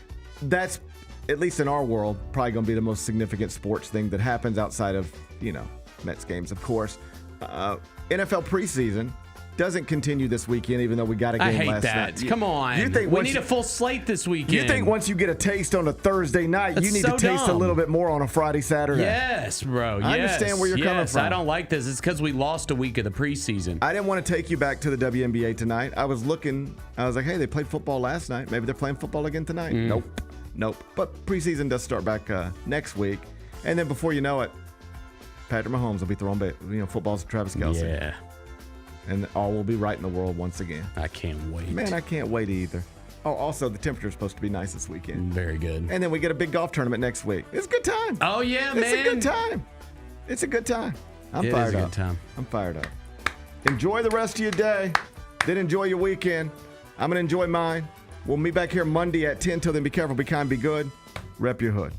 That's, at least in our world, probably going to be the most significant sports thing that happens outside of, Mets games, of course. NFL preseason doesn't continue this weekend, even though we got a game last night. I hate that. Come on. We need a full slate this weekend. You think once you get a taste on a Thursday night, you need to taste a little bit more on a Friday, Saturday? Yes, bro. I understand where you're coming from. I don't like this. It's because we lost a week of the preseason. I didn't want to take you back to the WNBA tonight. I was like, hey, they played football last night. Maybe they're playing football again tonight. Nope. But preseason does start back next week. And then before you know it, Patrick Mahomes will be throwing footballs to Travis Kelce. Yeah. And all will be right in the world once again. I can't wait. Man, I can't wait either. Oh, also, the temperature is supposed to be nice this weekend. Very good. And then we get a big golf tournament next week. It's a good time. Oh, yeah, man. It's a good time. It's a good time. I'm fired up. I'm fired up. Enjoy the rest of your day. Then enjoy your weekend. I'm going to enjoy mine. We'll meet back here Monday at 10. Till then, be careful, be kind, be good. Rep your hood.